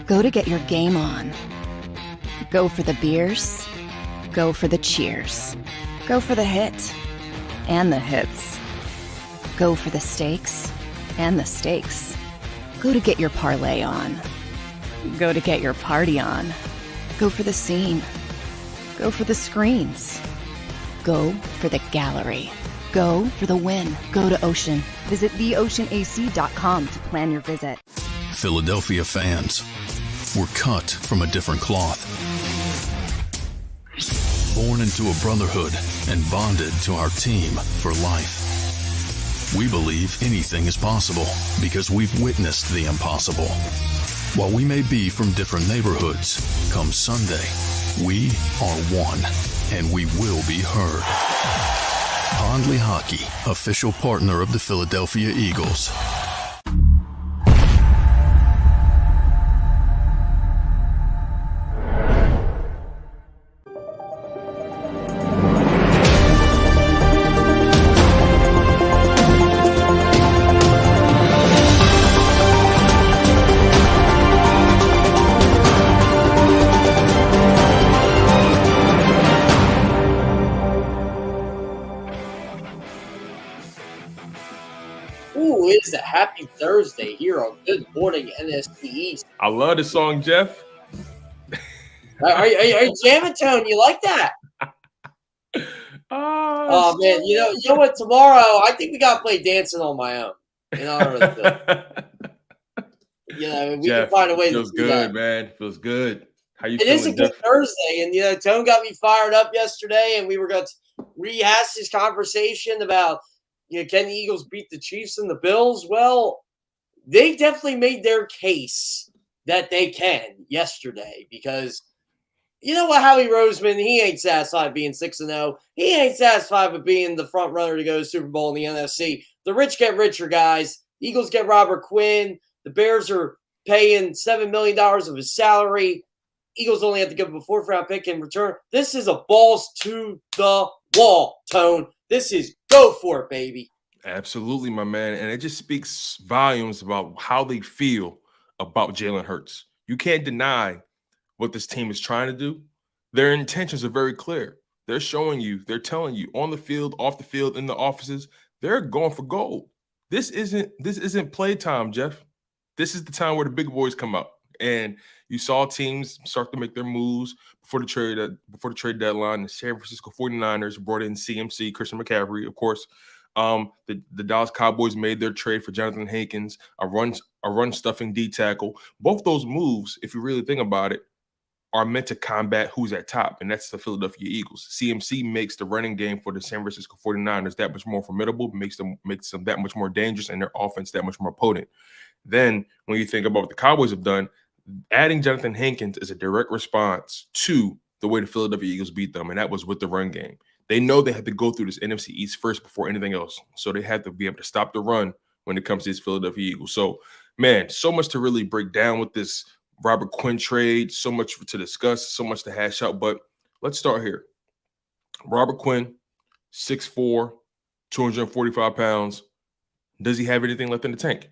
Go to get your game on. Go for the beers. Go for the cheers. Go for the hit and the hits. Go for the stakes and the stakes. Go to get your parlay on. Go to get your party on. Go for the scene. Go for the screens. Go for the gallery. Go for the win. Go to Ocean. Visit theoceanac.com to plan your visit. Philadelphia fans, we're cut from a different cloth. Born into a brotherhood and bonded to our team for life. We believe anything is possible because we've witnessed the impossible. While we may be from different neighborhoods, come Sunday, we are one, and we will be heard. Pondley Hockey, official partner of the Philadelphia Eagles. It's a happy Thursday here on Good Morning NFC East. I love the song, Jeff. Are you jamming, Tone? You like that? Oh man, you know what? Tomorrow, I think we got to play "Dancing on My Own" in honor of the film. We Jeff, can find a way to feels do good, that. Man. Feels good. How you It feeling, is a good Jeff? Thursday, and Tone got me fired up yesterday, and we were going to rehash this conversation about can the Eagles beat the Chiefs and the Bills? Well, they definitely made their case that they can yesterday because you know what, Howie Roseman, he ain't satisfied being 6-0. He ain't satisfied with being the front runner to go to the Super Bowl in the NFC. The rich get richer, guys. Eagles get Robert Quinn. The Bears are paying $7 million of his salary. Eagles only have to give him a 4th-round pick in return. This is a balls to the wall, Tone. This is go for it, baby. Absolutely, my man. And it just speaks volumes about how they feel about Jalen Hurts. You can't deny what this team is trying to do. Their intentions are very clear. They're showing you, they're telling you on the field, off the field, in the offices, they're going for gold. This isn't playtime, Jeff. This is the time where the big boys come out. And you saw teams start to make their moves before the trade deadline. The San Francisco 49ers brought in CMC, Christian McCaffrey, of course. The Dallas Cowboys made their trade for Jonathan Hankins, a run stuffing D tackle. Both those moves, if you really think about it, are meant to combat who's at top, and that's the Philadelphia Eagles. CMC makes the running game for the San Francisco 49ers that much more formidable, makes them that much more dangerous, and their offense that much more potent. Then when you think about what the Cowboys have done, adding Jonathan Hankins is a direct response to the way the Philadelphia Eagles beat them, and that was with the run game. They know they had to go through this NFC East first before anything else, so they had to be able to stop the run when it comes to these Philadelphia Eagles. So, man, so much to really break down with this Robert Quinn trade, so much to discuss, so much to hash out, but let's start here. Robert Quinn, 6'4", 245 pounds. Does he have anything left in the tank?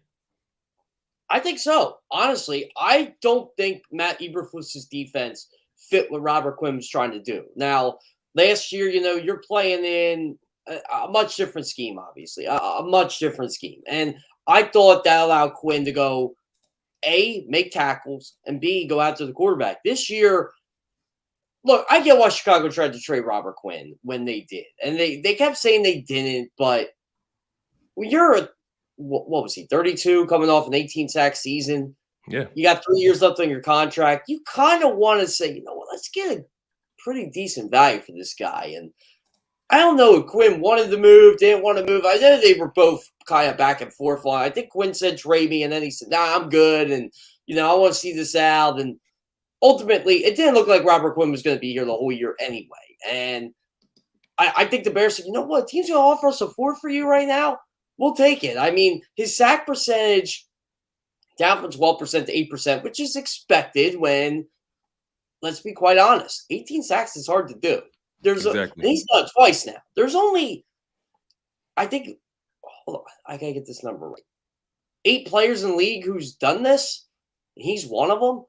I think so. Honestly, I don't think Matt Eberflus's defense fit what Robert Quinn was trying to do. Now, last year, you're playing in a much different scheme, obviously, a much different scheme. And I thought that allowed Quinn to go, A, make tackles, and B, go out to the quarterback. This year, look, I get why Chicago tried to trade Robert Quinn when they did. And they kept saying they didn't, but when you're what was he, 32, coming off an 18-sack season? Yeah. You got 3 years left on your contract. You kind of want to say, you know what, let's get a pretty decent value for this guy. And I don't know if Quinn wanted to move, didn't want to move. I know they were both kind of back and forth on. I think Quinn said trade me, and then he said, nah, I'm good. And, I want to see this out. And ultimately, it didn't look like Robert Quinn was going to be here the whole year anyway. And I think the Bears said, you know what, team's going to offer us a 4 for you right now. We'll take it. I mean, his sack percentage down from 12% to 8%, which is expected when, let's be quite honest, 18 sacks is hard to do. Exactly. He's done it twice now. There's only, I think, hold on, I got to get this number right. 8 players in the league who's done this, and he's one of them.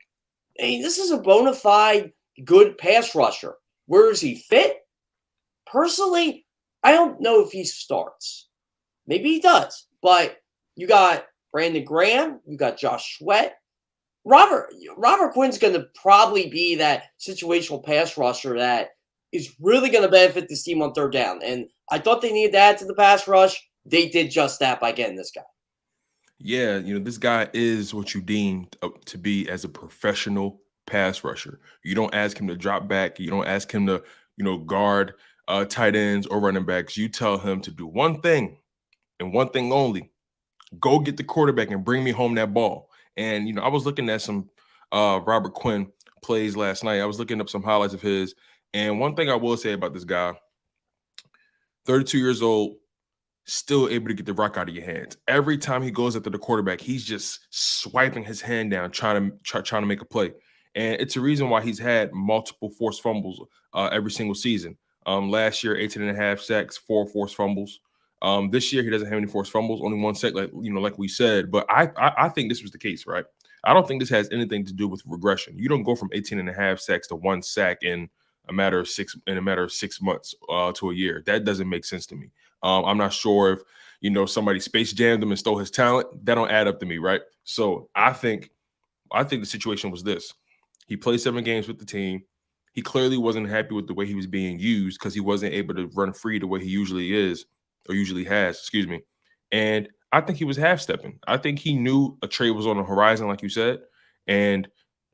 I mean, this is a bona fide good pass rusher. Where is he fit? Personally, I don't know if he starts. Maybe he does. But you got Brandon Graham. You got Josh Sweat. Robert Quinn's going to probably be that situational pass rusher that is really going to benefit this team on third down. And I thought they needed to add to the pass rush. They did just that by getting this guy. Yeah, this guy is what you deemed to be as a professional pass rusher. You don't ask him to drop back. You don't ask him to, guard tight ends or running backs. You tell him to do one thing and one thing only. Go get the quarterback and bring me home that ball. And, I was looking at some Robert Quinn plays last night. I was looking up some highlights of his. And one thing I will say about this guy, 32 years old, still able to get the rock out of your hands. Every time he goes after the quarterback, he's just swiping his hand down, trying to make a play. And it's a reason why he's had multiple forced fumbles every single season. Last year, 18.5 sacks, 4 forced fumbles. This year, he doesn't have any forced fumbles, only 1 sack, like we said. But I think this was the case, right? I don't think this has anything to do with regression. You don't go from 18.5 sacks to 1 sack in a matter of 6 months to a year. That doesn't make sense to me. I'm not sure if somebody space jammed him and stole his talent. That don't add up to me, right? So I think the situation was this: he played 7 games with the team. He clearly wasn't happy with the way he was being used because he wasn't able to run free the way he usually is or usually has. Excuse me. And I think he was half-stepping. I think he knew a trade was on the horizon, like you said, and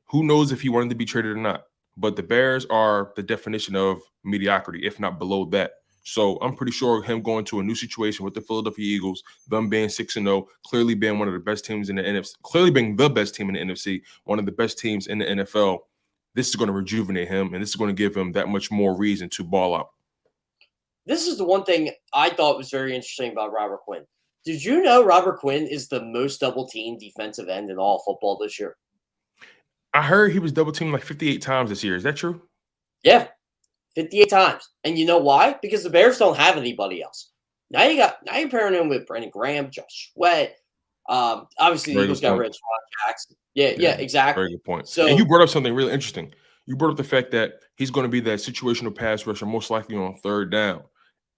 who knows if he wanted to be traded or not. But the Bears are the definition of mediocrity, if not below that. So I'm pretty sure him going to a new situation with the Philadelphia Eagles, them being 6-0, clearly being one of the best teams in the NFC, clearly being the best team in the NFC, one of the best teams in the NFL, this is going to rejuvenate him, and this is going to give him that much more reason to ball out. This is the one thing I thought was very interesting about Robert Quinn. Did you know Robert Quinn is the most double-teamed defensive end in all football this year? I heard he was double-teamed like 58 times this year. Is that true? Yeah. 58 times. And you know why? Because the Bears don't have anybody else. Now you're pairing him with Brandon Graham, Josh Sweat. Obviously the Eagles got rid of Ron Jackson. Yeah, exactly. Very good point. So, and you brought up something really interesting. You brought up the fact that he's going to be that situational pass rusher, most likely on third down,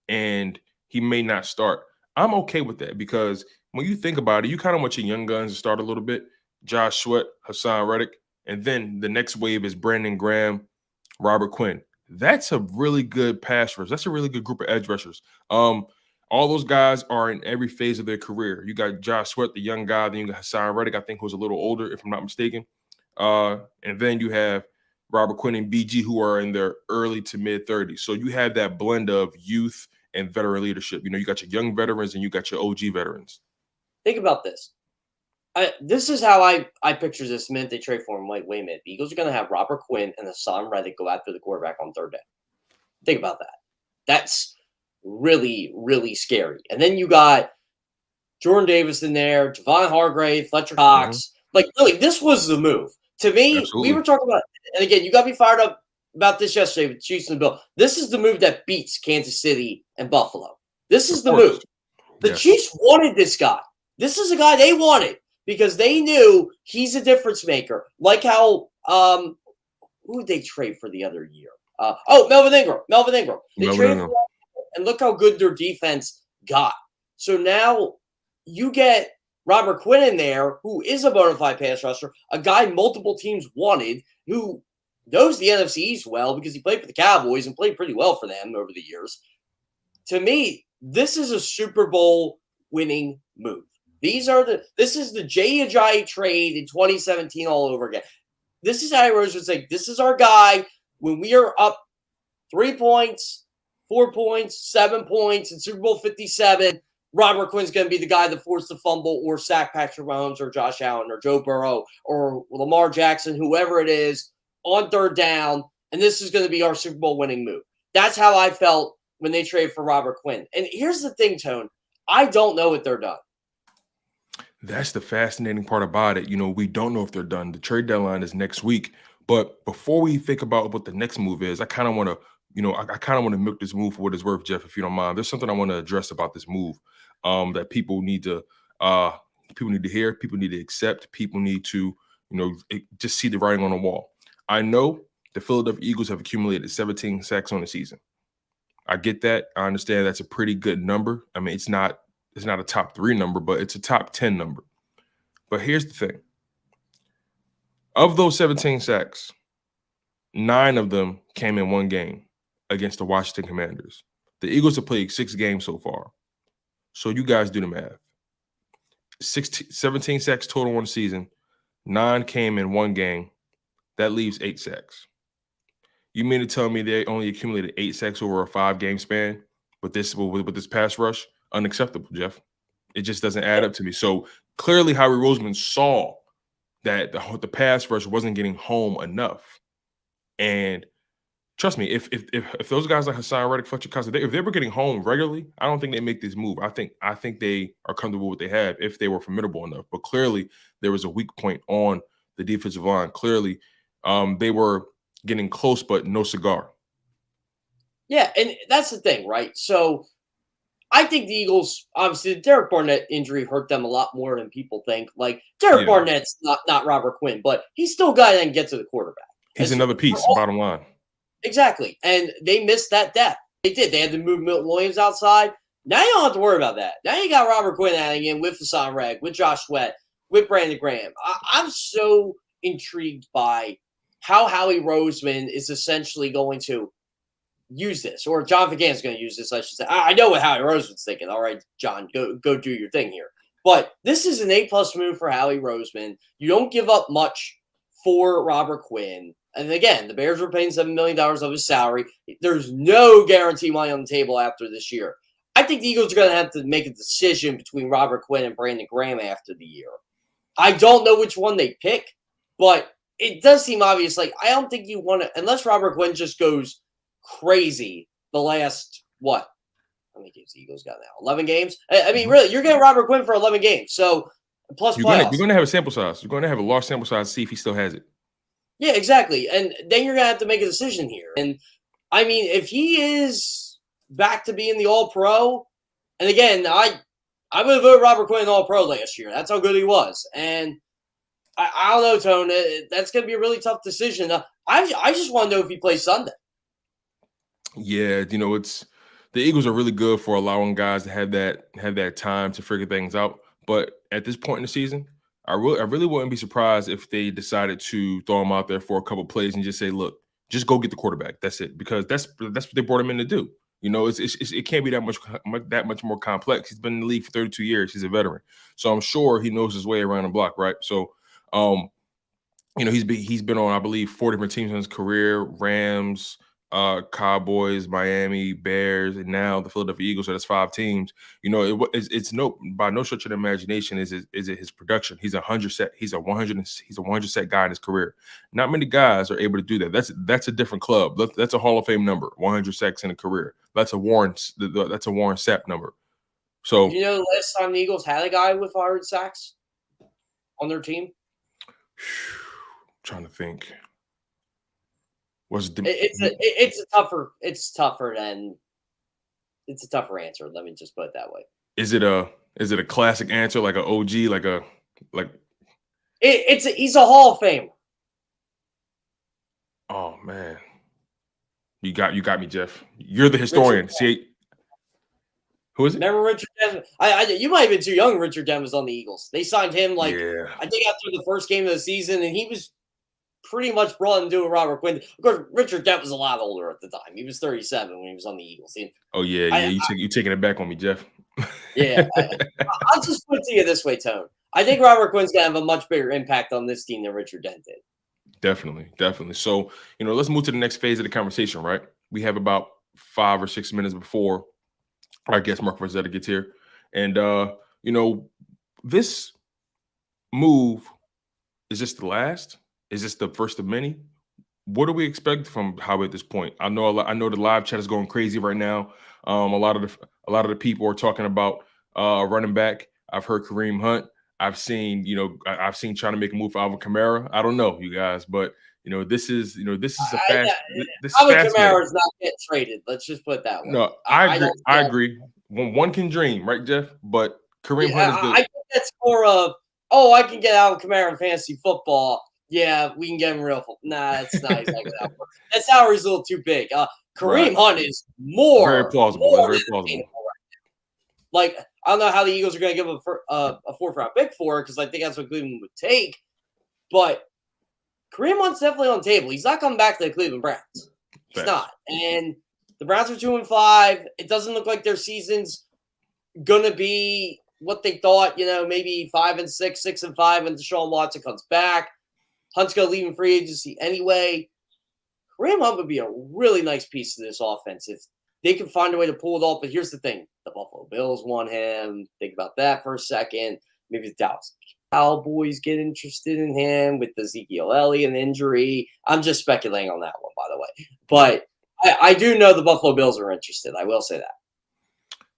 and he may not start. I'm okay with that because when you think about it, you kind of want your young guns to start a little bit. Josh Sweat, Hassan Reddick, and then the next wave is Brandon Graham, Robert Quinn. That's a really good pass rush. That's a really good group of edge rushers. All those guys are in every phase of their career. You got Josh Sweat, the young guy. Then you got Hassan Reddick, I think, who's a little older, if I'm not mistaken. And then you have Robert Quinn and BG, who are in their early to mid-30s. So you have that blend of youth and veteran leadership. You got your young veterans and you got your OG veterans. Think about this. This is how I picture this the minute they trade for him. Like, wait a minute. The Eagles are going to have Robert Quinn and Hassan Reddick go after the quarterback on third down. Think about that. That's really, really scary. And then you got Jordan Davis in there, Javon Hargrave, Fletcher Cox. Mm-hmm. Like, really, this was the move. To me, Absolutely. We were talking about, and again, you got me fired up about this yesterday with Chiefs and Bill. This is the move that beats Kansas City and Buffalo. This is the move. The Chiefs wanted this guy. This is a guy they wanted because they knew he's a difference maker. Like how who did they trade for the other year? Melvin Ingram. They traded for him, and look how good their defense got. So now you get Robert Quinn in there, who is a bona fide pass rusher, a guy multiple teams wanted, who knows the NFC East well because he played for the Cowboys and played pretty well for them over the years. To me, this is a Super Bowl winning move. This is the Jay Ajayi trade in 2017 all over again. This is how Rose would say, this is our guy when we are up 3 points, 4 points, 7 points in Super Bowl 57. Robert Quinn's going to be the guy that forced the fumble or sack Patrick Mahomes or Josh Allen or Joe Burrow or Lamar Jackson, whoever it is, on third down. And this is going to be our Super Bowl winning move. That's how I felt when they traded for Robert Quinn. And here's the thing, Tone. I don't know if they're done. That's the fascinating part about it. We don't know if they're done. The trade deadline is next week. But before we think about what the next move is, I kind of want to milk this move for what it's worth, Jeff, if you don't mind. There's something I want to address about this move that people need to hear, people need to accept, people need to, just see the writing on the wall. I know the Philadelphia Eagles have accumulated 17 sacks on the season. I get that. I understand that's a pretty good number. I mean, it's not a top 3 number, but it's a top 10 number. But here's the thing. Of those 17 sacks, 9 of them came in one game against the Washington Commanders. The Eagles have played 6 games so far. So you guys do the math. 17 sacks total on the season. 9 came in one game. That leaves 8 sacks. You mean to tell me they only accumulated 8 sacks over a 5-game span with this pass rush? Unacceptable, Jeff. It just doesn't add up to me. So clearly Howie Roseman saw that the pass rush wasn't getting home enough. And trust me, if those guys like Hassan Reddick, Fletcher Cox, if they were getting home regularly, I don't think they make this move. I think they are comfortable with what they have if they were formidable enough. But clearly there was a weak point on the defensive line. Clearly they were getting close, but no cigar. Yeah, and that's the thing, right? So I think the Eagles, obviously, the Derek Barnett injury hurt them a lot more than people think. Like, Derek Barnett's not Robert Quinn, but he's still a guy that can get to the quarterback. He's another piece, bottom line. Exactly. And they missed that depth. They did. They had to move Milton Williams outside. Now you don't have to worry about that. Now you got Robert Quinn adding in with Hassan Reddick, with Josh Sweat, with Brandon Graham. I'm so intrigued by how Howie Roseman is essentially going to use this, or John McGann's going to use this, I should say. I know what Howie Roseman's thinking. All right, John, go do your thing here. But this is an A+ move for Howie Roseman. You don't give up much for Robert Quinn. And again, the Bears were paying $7 million of his salary. There's no guarantee money on the table after this year. I think the Eagles are going to have to make a decision between Robert Quinn and Brandon Graham after the year. I don't know which one they pick, but it does seem obvious. Like, I don't think you want to, unless Robert Quinn just goes crazy the last, how many games the Eagles got now? 11 games? I mean, really, you're getting Robert Quinn for 11 games. So, plus playoffs. You're going to have a sample size. You're going to have a large sample size to see if he still has it. Yeah, exactly. And then you're going to have to make a decision here. And, I mean, if he is back to being the All-Pro, and again, I would have voted Robert Quinn All-Pro last year. That's how good he was. And I don't know, Tone. That's going to be a really tough decision. I just want to know if he plays Sunday. Yeah, it's the Eagles are really good for allowing guys to have that time to figure things out. But at this point in the season, I really wouldn't be surprised if they decided to throw him out there for a couple plays and just say, look, just go get the quarterback. That's it. Because that's what they brought him in to do. It can't be that much more complex. He's been in the league for 32 years. He's a veteran. So I'm sure he knows his way around the block, right? So he's been on, I believe, 4 different teams in his career: Rams, Cowboys, Miami, Bears, and now the Philadelphia Eagles. So that's 5 teams. It's by no stretch of the imagination is it his production. He's a 100 set guy in his career. Not many guys are able to do that. That's a different club. That's a Hall of Fame number. 100 sacks in a career. That's a Warren Sapp number. So the last time the Eagles had a guy with 100 sacks on their team? Trying to think. It's a tougher answer. Let me just put it that way. Is it a classic answer, like an OG, he's a Hall of Famer. Oh man, you got me, Jeff. You're the historian. See, who is it? Remember Richard Devon? You might have been too young. Richard Devon was on the Eagles. They signed him I think after the first game of the season, and he was pretty much brought him to a Robert Quinn. Of course, Richard Dent was a lot older at the time. He was 37 when he was on the Eagles. You taking it back on me, Jeff. Yeah. I'll just put it to you this way, Tone. I think Robert Quinn's going to have a much bigger impact on this team than Richard Dent did. Definitely. So, let's move to the next phase of the conversation, right? We have about 5 or 6 minutes before our guest Mark Rosetta gets here. And, this move, is this the last? Is this the first of many? What do we expect from Howie at this point? I know the live chat is going crazy right now. A lot of the people are talking about running back. I've heard Kareem Hunt. I've seen trying to make a move for Alvin Kamara. I don't know, you guys, but this is a fast. Alvin Kamara is not getting traded. Let's just put it that way. No, I agree. One can dream, right, Jeff? But Kareem Hunt is good. I think that's more of oh, I can get Alvin Kamara in fantasy football. Yeah, we can get him real football. Nah, that's not exactly how it works. That salary's a little too big. Kareem Hunt is Very plausible. That's very plausible. Like, I don't know how the Eagles are going to give him a fourth-round pick for it, because I think that's what Cleveland would take. But Kareem Hunt's definitely on the table. He's not coming back to the Cleveland Browns. He's not. And the Browns are 2-5. It doesn't look like their season's going to be what they thought, maybe 5-6, 6-5 when Deshaun Watson comes back. Hunt's going to leave in free agency anyway. Kareem Hunt would be a really nice piece to this offense if they can find a way to pull it off. But here's the thing. The Buffalo Bills want him. Think about that for a second. Maybe the Dallas Cowboys get interested in him with the Ezekiel Elliott injury. I'm just speculating on that one, by the way. But I do know the Buffalo Bills are interested. I will say that.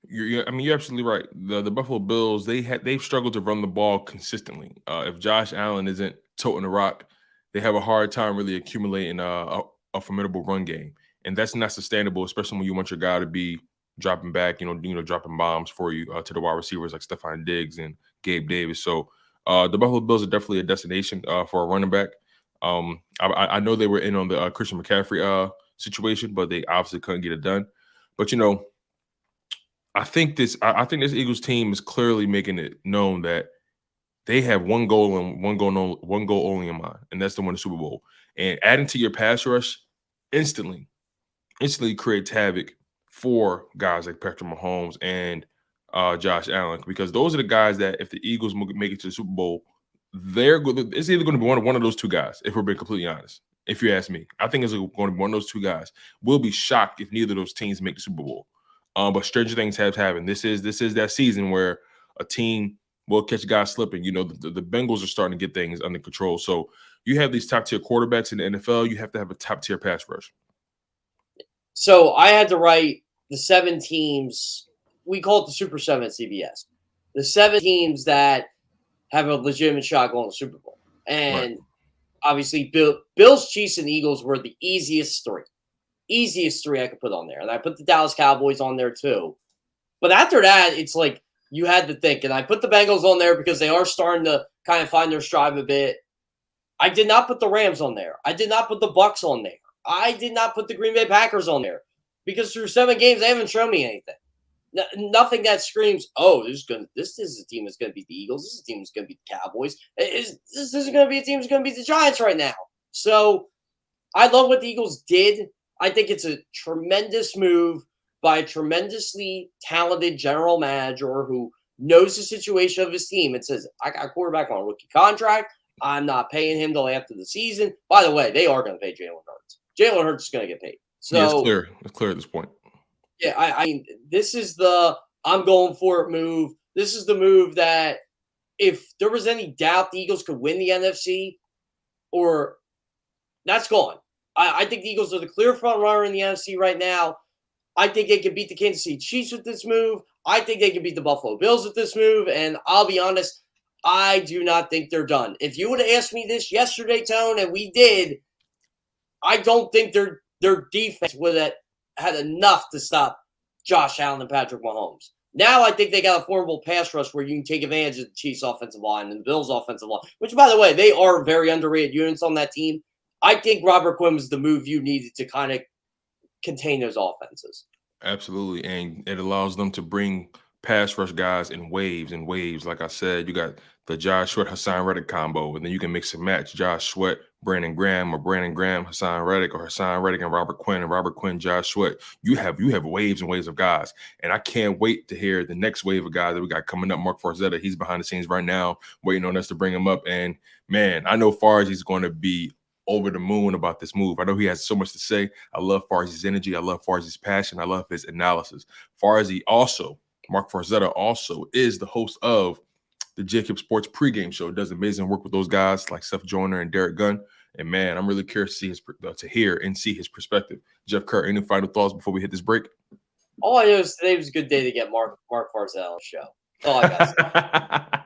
You're absolutely right. The Buffalo Bills, they've struggled to run the ball consistently. If Josh Allen isn't toting the rock, they have a hard time really accumulating a formidable run game, and that's not sustainable, especially when you want your guy to be dropping back, dropping bombs for you to the wide receivers like Stephon Diggs and Gabe Davis. So the Buffalo Bills are definitely a destination for a running back. I know they were in on the Christian McCaffrey situation, but they obviously couldn't get it done. But I think this Eagles team is clearly making it known that they have one goal only in mind, and that's to win the Super Bowl. And adding to your pass rush instantly creates havoc for guys like Patrick Mahomes and Josh Allen, because those are the guys that if the Eagles make it to the Super Bowl, it's either going to be one of those two guys, if we're being completely honest. If you ask me, I think it's going to be one of those two guys. We'll be shocked if neither of those teams make the Super Bowl. But stranger things have happened. This is that season where a team will catch guys slipping. The Bengals are starting to get things under control. So you have these top-tier quarterbacks in the NFL. You have to have a top-tier pass rush. So I had to write the 7 teams. We call it the Super 7 at CBS. The 7 teams that have a legitimate shot going to the Super Bowl. And obviously Bills, Chiefs, and Eagles were the easiest 3. Easiest 3 I could put on there. And I put the Dallas Cowboys on there too. But after that, it's like you had to think. And I put the Bengals on there because they are starting to kind of find their stride a bit. I did not put the Rams on there. I did not put the Bucks on there. I did not put the Green Bay Packers on there because through 7 games, they haven't shown me anything. Nothing that screams, oh, this is a team that's going to beat the Eagles. This is a team that's going to beat the Cowboys. This isn't going to be a team that's going to beat the Giants right now. So I love what the Eagles did. I think it's a tremendous move by a tremendously talented general manager who knows the situation of his team and says, I got a quarterback on a rookie contract. I'm not paying him till after the season. By the way, they are going to pay Jalen Hurts. Jalen Hurts is going to get paid. So yeah, it's clear. It's clear at this point. Yeah, I mean, this is the I'm going for it move. This is the move that if there was any doubt the Eagles could win the NFC, or that's gone. I think the Eagles are the clear front runner in the NFC right now. I think they can beat the Kansas City Chiefs with this move. I think they can beat the Buffalo Bills with this move. And I'll be honest, I do not think they're done. If you would have asked me this yesterday, Tone, and we did, I don't think their defense would have had enough to stop Josh Allen and Patrick Mahomes. Now I think they got a formidable pass rush where you can take advantage of the Chiefs' offensive line and the Bills' offensive line, which, by the way, they are very underrated units on that team. I think Robert Quinn was the move you needed to kind of contain those offenses. Absolutely, and it allows them to bring pass rush guys in waves and waves. Like I said, you got the Josh Sweat, Hassan Reddick combo, and then you can mix and match Josh Sweat, Brandon Graham, or Brandon Graham, Hassan Reddick, or Hassan Reddick and Robert Quinn, Josh Sweat. You have waves and waves of guys, and I can't wait to hear the next wave of guys that we got coming up. Mark Farzetta, he's behind the scenes right now, waiting on us to bring him up. And man, I know Farzi's going to be over the moon about this move. I know he has so much to say. I love Farzi's energy. I love Farzi's passion. I love his analysis. Mark Farzetta also is the host of the JAKIB Sports pregame show. Does amazing work with those guys like Seth Joyner and Derek Gunn. And man, I'm really curious to hear and see his perspective. Jeff Kerr, any final thoughts before we hit this break? All I know is today was a good day to get Mark Farzetta on the show. That's all I got to say.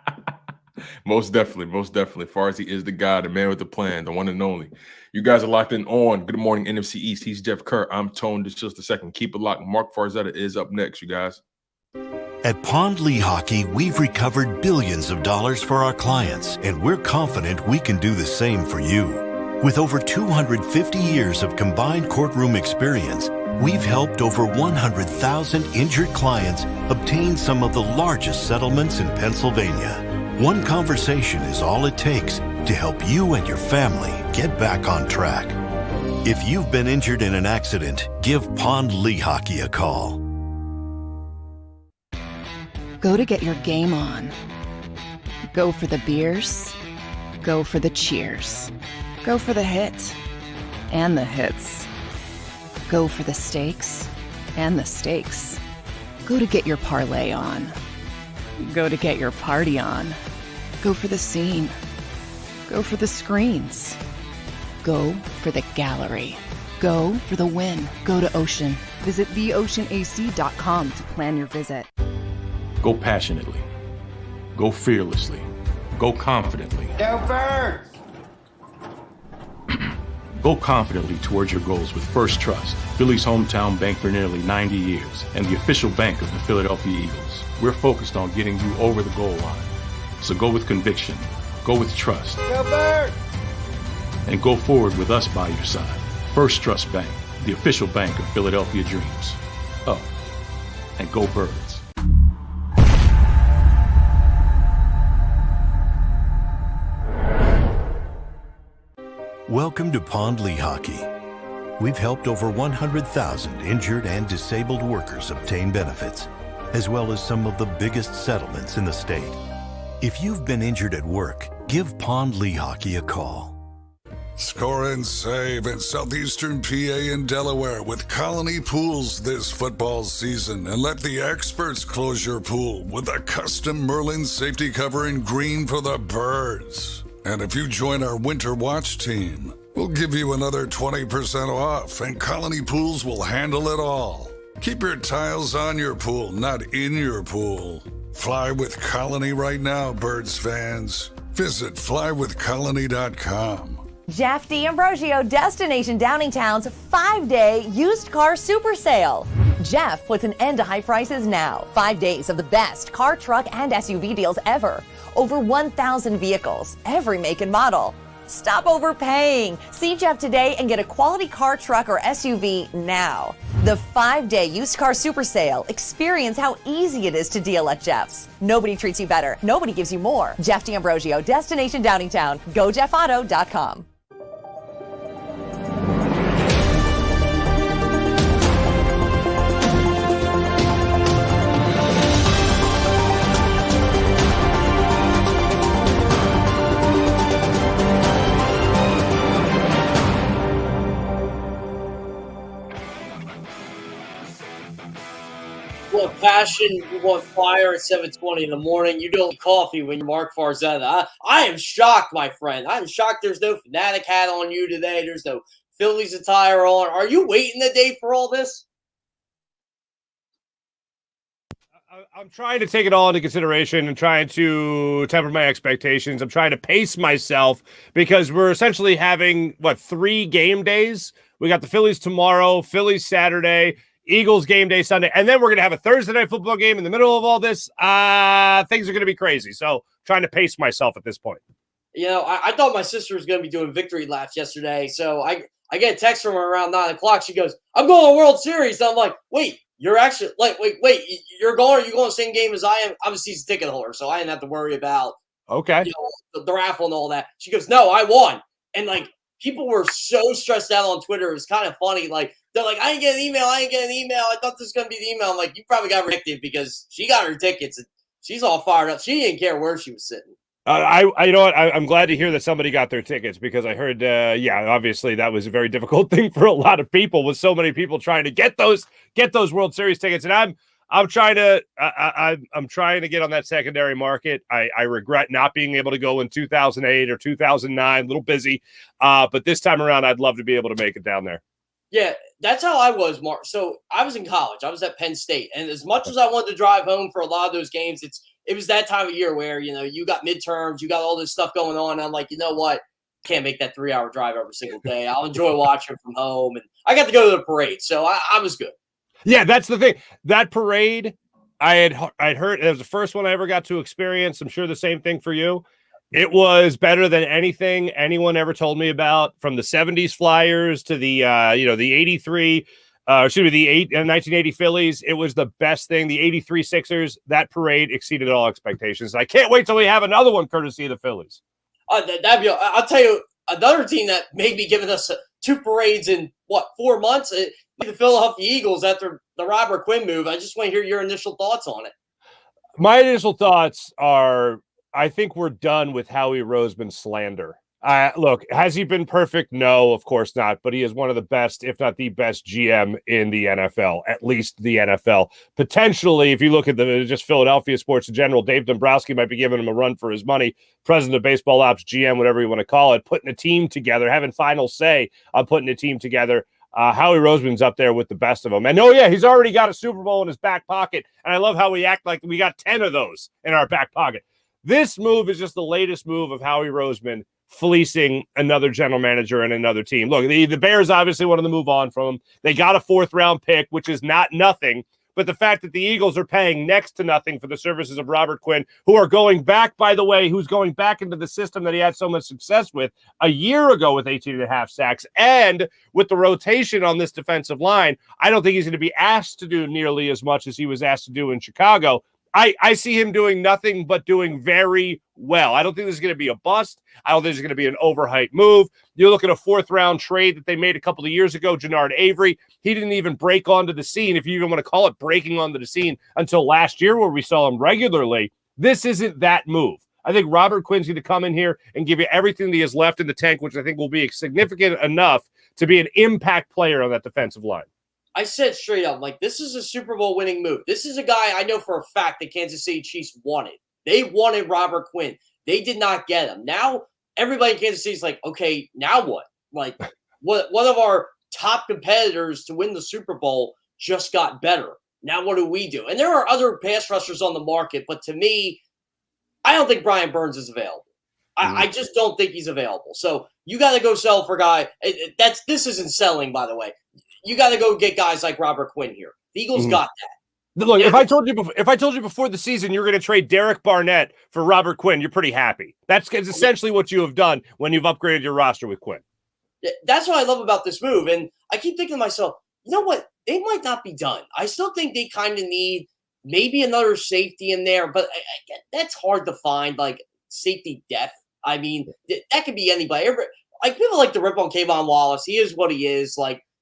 Most definitely. Farzi is the guy, the man with the plan, the one and only. You guys are locked in on Good Morning NFC East. He's Jeff Kerr. I'm Tone. This just a second. Keep it locked. Mark Farzetta is up next, you guys. At Pond Lehocky, we've recovered billions of dollars for our clients, and we're confident we can do the same for you. With over 250 years of combined courtroom experience, we've helped over 100,000 injured clients obtain some of the largest settlements in Pennsylvania. One conversation is all it takes to help you and your family get back on track. If you've been injured in an accident, give Pond Lehocky a call. Go to get your game on. Go for the beers. Go for the cheers. Go for the hit and the hits. Go for the stakes and the stakes. Go to get your parlay on. Go to get your party on. Go for the scene. Go for the screens. Go for the gallery. Go for the win. Go to Ocean. Visit theoceanac.com to plan your visit. Go passionately. Go fearlessly. Go confidently. Go Birds! Go confidently towards your goals with First Trust, Philly's hometown bank for nearly 90 years, and the official bank of the Philadelphia Eagles. We're focused on getting you over the goal line. So go with conviction. Go with trust. Go Birds! And go forward with us by your side. First Trust Bank, the official bank of Philadelphia dreams. Oh, and go Birds. Welcome to Pond Lehocky. We've helped over 100,000 injured and disabled workers obtain benefits, as well as some of the biggest settlements in the state. If you've been injured at work, give Pond Lehocky a call. Score and save in southeastern PA and Delaware with Colony Pools this football season, and let the experts close your pool with a custom Merlin safety cover in green for the birds. And if you join our Winter Watch team, we'll give you another 20% off, and Colony Pools will handle it all. Keep your tiles on your pool, not in your pool. Fly with Colony right now, Birds fans. Visit flywithcolony.com. Jeff D'Ambrosio, Destination Downingtown's 5-day used car super sale. Jeff puts an end to high prices now. 5 days of the best car, truck, and SUV deals ever. Over 1,000 vehicles, every make and model. Stop overpaying. See Jeff today and get a quality car, truck, or SUV now. The 5-day used car super sale. Experience how easy it is to deal at Jeff's. Nobody treats you better. Nobody gives you more. Jeff D'Ambrosio, Destination Downingtown. GoJeffAuto.com. You want passion, you want fire at 7:20 in the morning. You don't need coffee when you're Mark Farzetta. I am shocked, my friend. I'm shocked there's no Fanatic hat on you today. There's no Phillies attire on. Are you waiting the day for all this? I'm trying to take it all into consideration and trying to temper my expectations. I'm trying to pace myself because we're essentially having, 3 game days? We got the Phillies tomorrow, Phillies Saturday, Eagles game day Sunday, and then we're going to have a Thursday night football game in the middle of all this. Things are going to be crazy. So trying to pace myself at this point. You know, I thought my sister was going to be doing victory laps yesterday. So I get a text from her around 9 o'clock. She goes, I'm going to World Series. I'm like, wait, you're actually like, wait, you're going? Are you going the same game as I am? I'm a season ticket holder, so I didn't have to worry about the raffle and all that. She goes, no, I won. And like, people were so stressed out on Twitter. It was kind of funny. Like, they're like, I didn't get an email. I thought this was going to be the email. I'm like, you probably got rejected because she got her tickets and she's all fired up. She didn't care where she was sitting. You know what? I'm glad to hear that somebody got their tickets because I heard, obviously that was a very difficult thing for a lot of people with so many people trying to get those World Series tickets. And I'm trying to get on that secondary market. I regret not being able to go in 2008 or 2009, a little busy. But this time around, I'd love to be able to make it down there. Yeah, that's how I was, Mark. So I was in college. I was at Penn State. And as much as I wanted to drive home for a lot of those games, it was that time of year where, you got midterms, you got all this stuff going on. And I'm like, you know what? Can't make that 3-hour drive every single day. I'll enjoy watching from home. And I got to go to the parade. So I was good. Yeah, that's the thing. That parade I'd heard it was the first one I ever got to experience. I'm sure the same thing for you. It was better than anything anyone ever told me about, from the 70s Flyers to the the 83 the 1980 Phillies. It was the best thing. The 83 Sixers, that parade exceeded all expectations. I can't wait till we have another one courtesy of the Phillies. That'd be, I'll tell you, another team that may be giving us 2 parades in, 4 months? The Philadelphia Eagles after the Robert Quinn move. I just want to hear your initial thoughts on it. My initial thoughts are, I think we're done with Howie Roseman slander. Look, has he been perfect? No, of course not. But he is one of the best, if not the best GM in the NFL, at least the NFL. Potentially, if you look at just Philadelphia sports in general, Dave Dombrowski might be giving him a run for his money. President of Baseball Ops, GM, whatever you want to call it, putting a team together, having final say on putting a team together. Howie Roseman's up there with the best of them. And he's already got a Super Bowl in his back pocket. And I love how we act like we got 10 of those in our back pocket. This move is just the latest move of Howie Roseman fleecing another general manager and another team. Look, the Bears obviously wanted to move on from him. They got a 4th-round pick, which is not nothing. But the fact that the Eagles are paying next to nothing for the services of Robert Quinn, who are going back, by the way, who's going back into the system that he had so much success with a year ago with 18.5 sacks, and with the rotation on this defensive line, I don't think he's going to be asked to do nearly as much as he was asked to do in Chicago. I see him doing nothing but doing very well. I don't think this is going to be a bust. I don't think this is going to be an overhyped move. You look at a 4th-round trade that they made a couple of years ago, Jannard Avery. He didn't even break onto the scene, if you even want to call it breaking onto the scene, until last year where we saw him regularly. This isn't that move. I think Robert Quinn's going to come in here and give you everything that he has left in the tank, which I think will be significant enough to be an impact player on that defensive line. I said straight up, this is a Super Bowl winning move. This is a guy I know for a fact that Kansas City Chiefs wanted. They wanted Robert Quinn. They did not get him. Now everybody in Kansas City is like, okay, now what? One of our top competitors to win the Super Bowl just got better. Now what do we do? And there are other pass rushers on the market, but to me, I don't think Brian Burns is available. I just don't think he's available. So you got to go sell for a guy. This isn't selling, by the way. You got to go get guys like Robert Quinn here. The Eagles got that. Look, if I told you before the season you're going to trade Derek Barnett for Robert Quinn, you're pretty happy. That's essentially what you have done when you've upgraded your roster with Quinn. That's what I love about this move. And I keep thinking to myself, you know what? They might not be done. I still think they kind of need maybe another safety in there, but that's hard to find, safety depth. I mean, that could be anybody. People like to rip on Kayvon Wallace. He is what he is.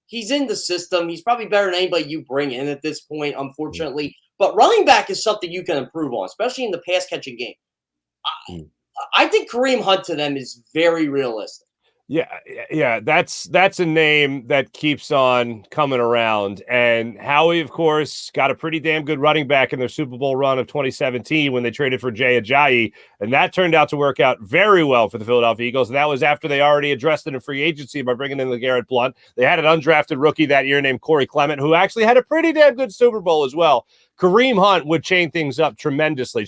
He's in the system. He's probably better than anybody you bring in at this point, unfortunately. But running back is something you can improve on, especially in the pass-catching game. I think Kareem Hunt to them is very realistic. Yeah, that's a name that keeps on coming around. And Howie, of course, got a pretty damn good running back in their Super Bowl run of 2017 when they traded for Jay Ajayi. And that turned out to work out very well for the Philadelphia Eagles. And that was after they already addressed it in free agency by bringing in LeGarrette Blount. They had an undrafted rookie that year named Corey Clement, who actually had a pretty damn good Super Bowl as well. Kareem Hunt would change things up tremendously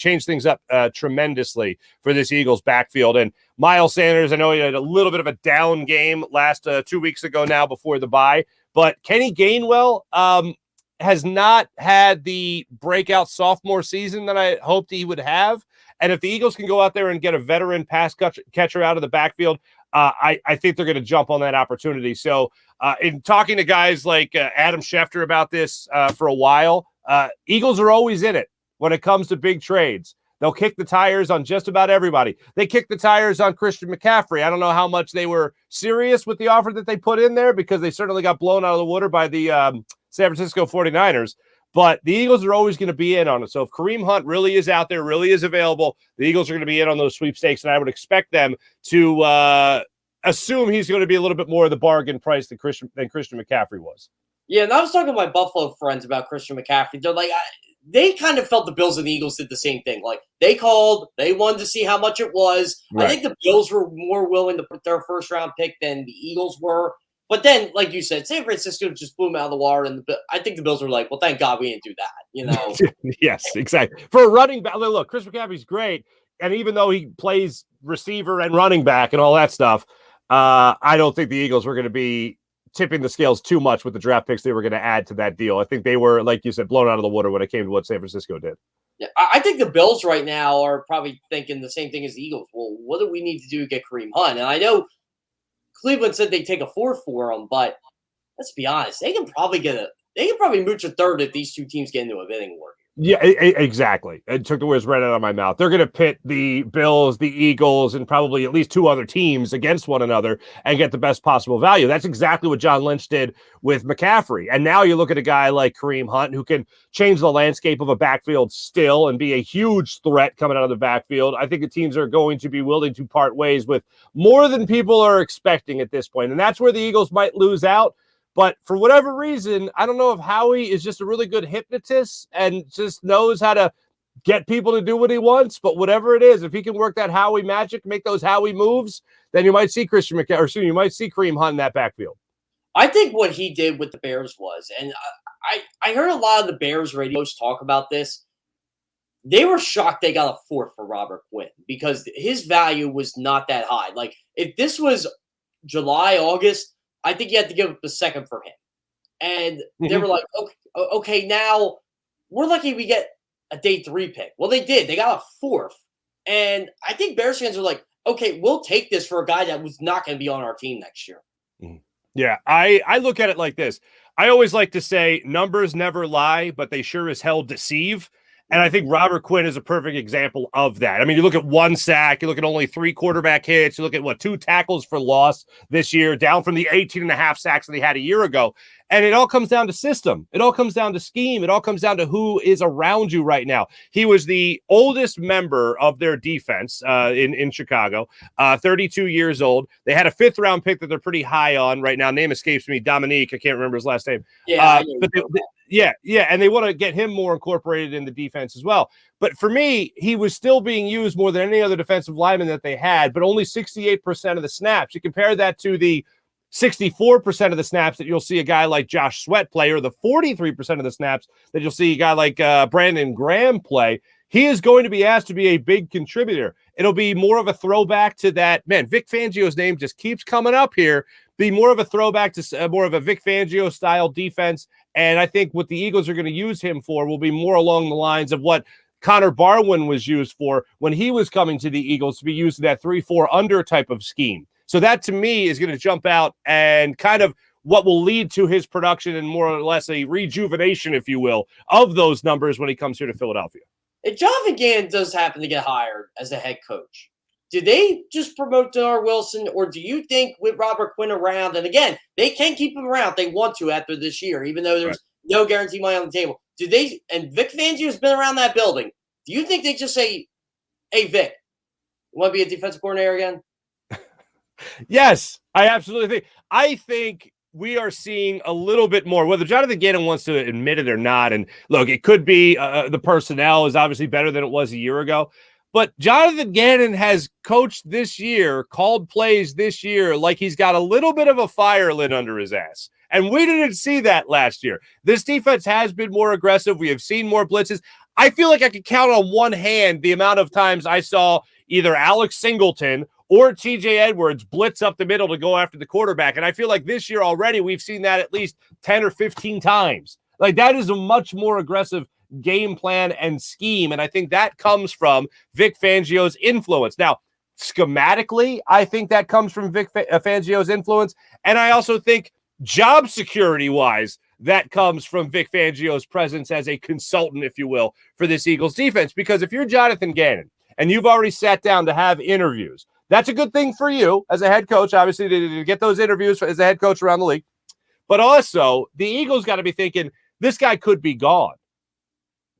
for this Eagles backfield. And Miles Sanders, I know he had a little bit of a down game last 2 weeks ago now before the bye, but Kenny Gainwell has not had the breakout sophomore season that I hoped he would have. And if the Eagles can go out there and get a veteran pass catcher out of the backfield, I think they're going to jump on that opportunity. So in talking to guys like Adam Schefter about this for a while, Eagles are always in it when it comes to big trades. They'll kick the tires on just about everybody. They kicked the tires on Christian McCaffrey. I don't know how much they were serious with the offer that they put in there, because they certainly got blown out of the water by the San Francisco 49ers. But the Eagles are always going to be in on it. So if Kareem Hunt really is out there, really is available, the Eagles are going to be in on those sweepstakes, and I would expect them to assume he's going to be a little bit more of the bargain price than Christian McCaffrey was. Yeah, and I was talking to my Buffalo friends about Christian McCaffrey. They're like, they kind of felt the Bills and the Eagles did the same thing. They called, they wanted to see how much it was. Right. I think the Bills were more willing to put their first-round pick than the Eagles were. But then, like you said, San Francisco just blew them out of the water, and I think the Bills were like, well, thank God we didn't do that, Yes, exactly. For a running back, look, Chris McCaffrey's great, and even though he plays receiver and running back and all that stuff, I don't think the Eagles were going to be tipping the scales too much with the draft picks they were going to add to that deal. I think they were, like you said, blown out of the water when it came to what San Francisco did. Yeah, I think the Bills right now are probably thinking the same thing as the Eagles. Well, what do we need to do to get Kareem Hunt? And I know Cleveland said they'd take a fourth for him, but let's be honest, they can probably mooch a third if these two teams get into a bidding war. Yeah, exactly. It took the words right out of my mouth. They're going to pit the Bills, the Eagles, and probably at least two other teams against one another and get the best possible value. That's exactly what John Lynch did with McCaffrey. And now you look at a guy like Kareem Hunt who can change the landscape of a backfield still and be a huge threat coming out of the backfield. I think the teams are going to be willing to part ways with more than people are expecting at this point. And that's where the Eagles might lose out. But for whatever reason, I don't know if Howie is just a really good hypnotist and just knows how to get people to do what he wants. But whatever it is, if he can work that Howie magic, make those Howie moves, then you might see you might see Kareem Hunt in that backfield. I think what he did with the Bears was, and I heard a lot of the Bears radios talk about this. They were shocked they got a fourth for Robert Quinn because his value was not that high. Like, if this was July, August, I think you had to give up the second for him. And they were like, okay, now we're lucky we get a day 3 pick. Well, they did. They got a fourth. And I think Bears fans are like, okay, we'll take this for a guy that was not going to be on our team next year. Yeah, I look at it like this. I always like to say numbers never lie, but they sure as hell deceive. And I think Robert Quinn is a perfect example of that. I mean, you look at 1 sack, you look at only 3 quarterback hits, you look at 2 tackles for loss this year, down from the 18.5 sacks that he had a year ago. And it all comes down to system. It all comes down to scheme. It all comes down to who is around you right now. He was the oldest member of their defense in Chicago, 32 years old. They had a 5th-round pick that they're pretty high on right now. Name escapes me. Dominique. I can't remember his last name. Yeah, and they want to get him more incorporated in the defense as well. But for me, he was still being used more than any other defensive lineman that they had, but only 68% of the snaps. You compare that to the 64% of the snaps that you'll see a guy like Josh Sweat play, or the 43% of the snaps that you'll see a guy like Brandon Graham play. He is going to be asked to be a big contributor. It'll be more of a throwback to that. Man, Vic Fangio's name just keeps coming up here. Be more of a throwback to more of a Vic Fangio style defense. And I think what the Eagles are going to use him for will be more along the lines of what Connor Barwin was used for when he was coming to the Eagles, to be used in that 3-4 under type of scheme. So that, to me, is going to jump out and kind of what will lead to his production and more or less a rejuvenation, if you will, of those numbers when he comes here to Philadelphia. If Jonathan Gannon does happen to get hired as a head coach, do they just promote Denard Wilson, or do you think with Robert Quinn around, and again, they can keep him around if they want to after this year, even though there's no guarantee money on the table. Do they, and Vic Fangio's been around that building, do you think they just say, hey, Vic, you want to be a defensive coordinator again? Yes, I absolutely think. I think we are seeing a little bit more, whether Jonathan Gannon wants to admit it or not. And look, it could be the personnel is obviously better than it was a year ago. But Jonathan Gannon has coached this year, called plays this year, like he's got a little bit of a fire lit under his ass. And we didn't see that last year. This defense has been more aggressive. We have seen more blitzes. I feel like I could count on one hand the amount of times I saw either Alex Singleton or TJ Edwards blitz up the middle to go after the quarterback. And I feel like this year already we've seen that at least 10 or 15 times. Like, that is a much more aggressive game plan and scheme. And I think that comes from Vic Fangio's influence. Now, schematically, I think that comes from Vic Fangio's influence. And I also think job security-wise, that comes from Vic Fangio's presence as a consultant, if you will, for this Eagles defense. Because if you're Jonathan Gannon and you've already sat down to have interviews, that's a good thing for you as a head coach, obviously, to get those interviews as a head coach around the league. But also, the Eagles got to be thinking, this guy could be gone.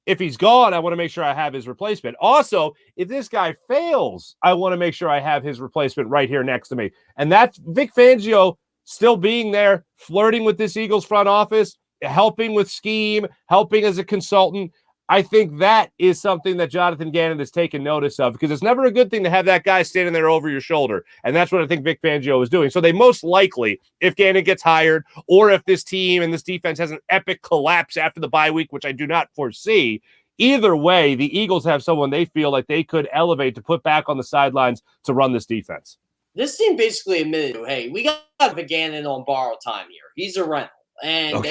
If he's gone, I want to make sure I have his replacement. Also, if this guy fails, I want to make sure I have his replacement right here next to me. And that's Vic Fangio still being there, flirting with this Eagles front office, helping with scheme, helping as a consultant. I think that is something that Jonathan Gannon has taken notice of, because it's never a good thing to have that guy standing there over your shoulder. And that's what I think Vic Fangio is doing. So they most likely, if Gannon gets hired, or if this team and this defense has an epic collapse after the bye week, which I do not foresee, either way, the Eagles have someone they feel like they could elevate to put back on the sidelines to run this defense. This team basically admitted, hey, we got Viganen on borrowed time here. He's a rental. And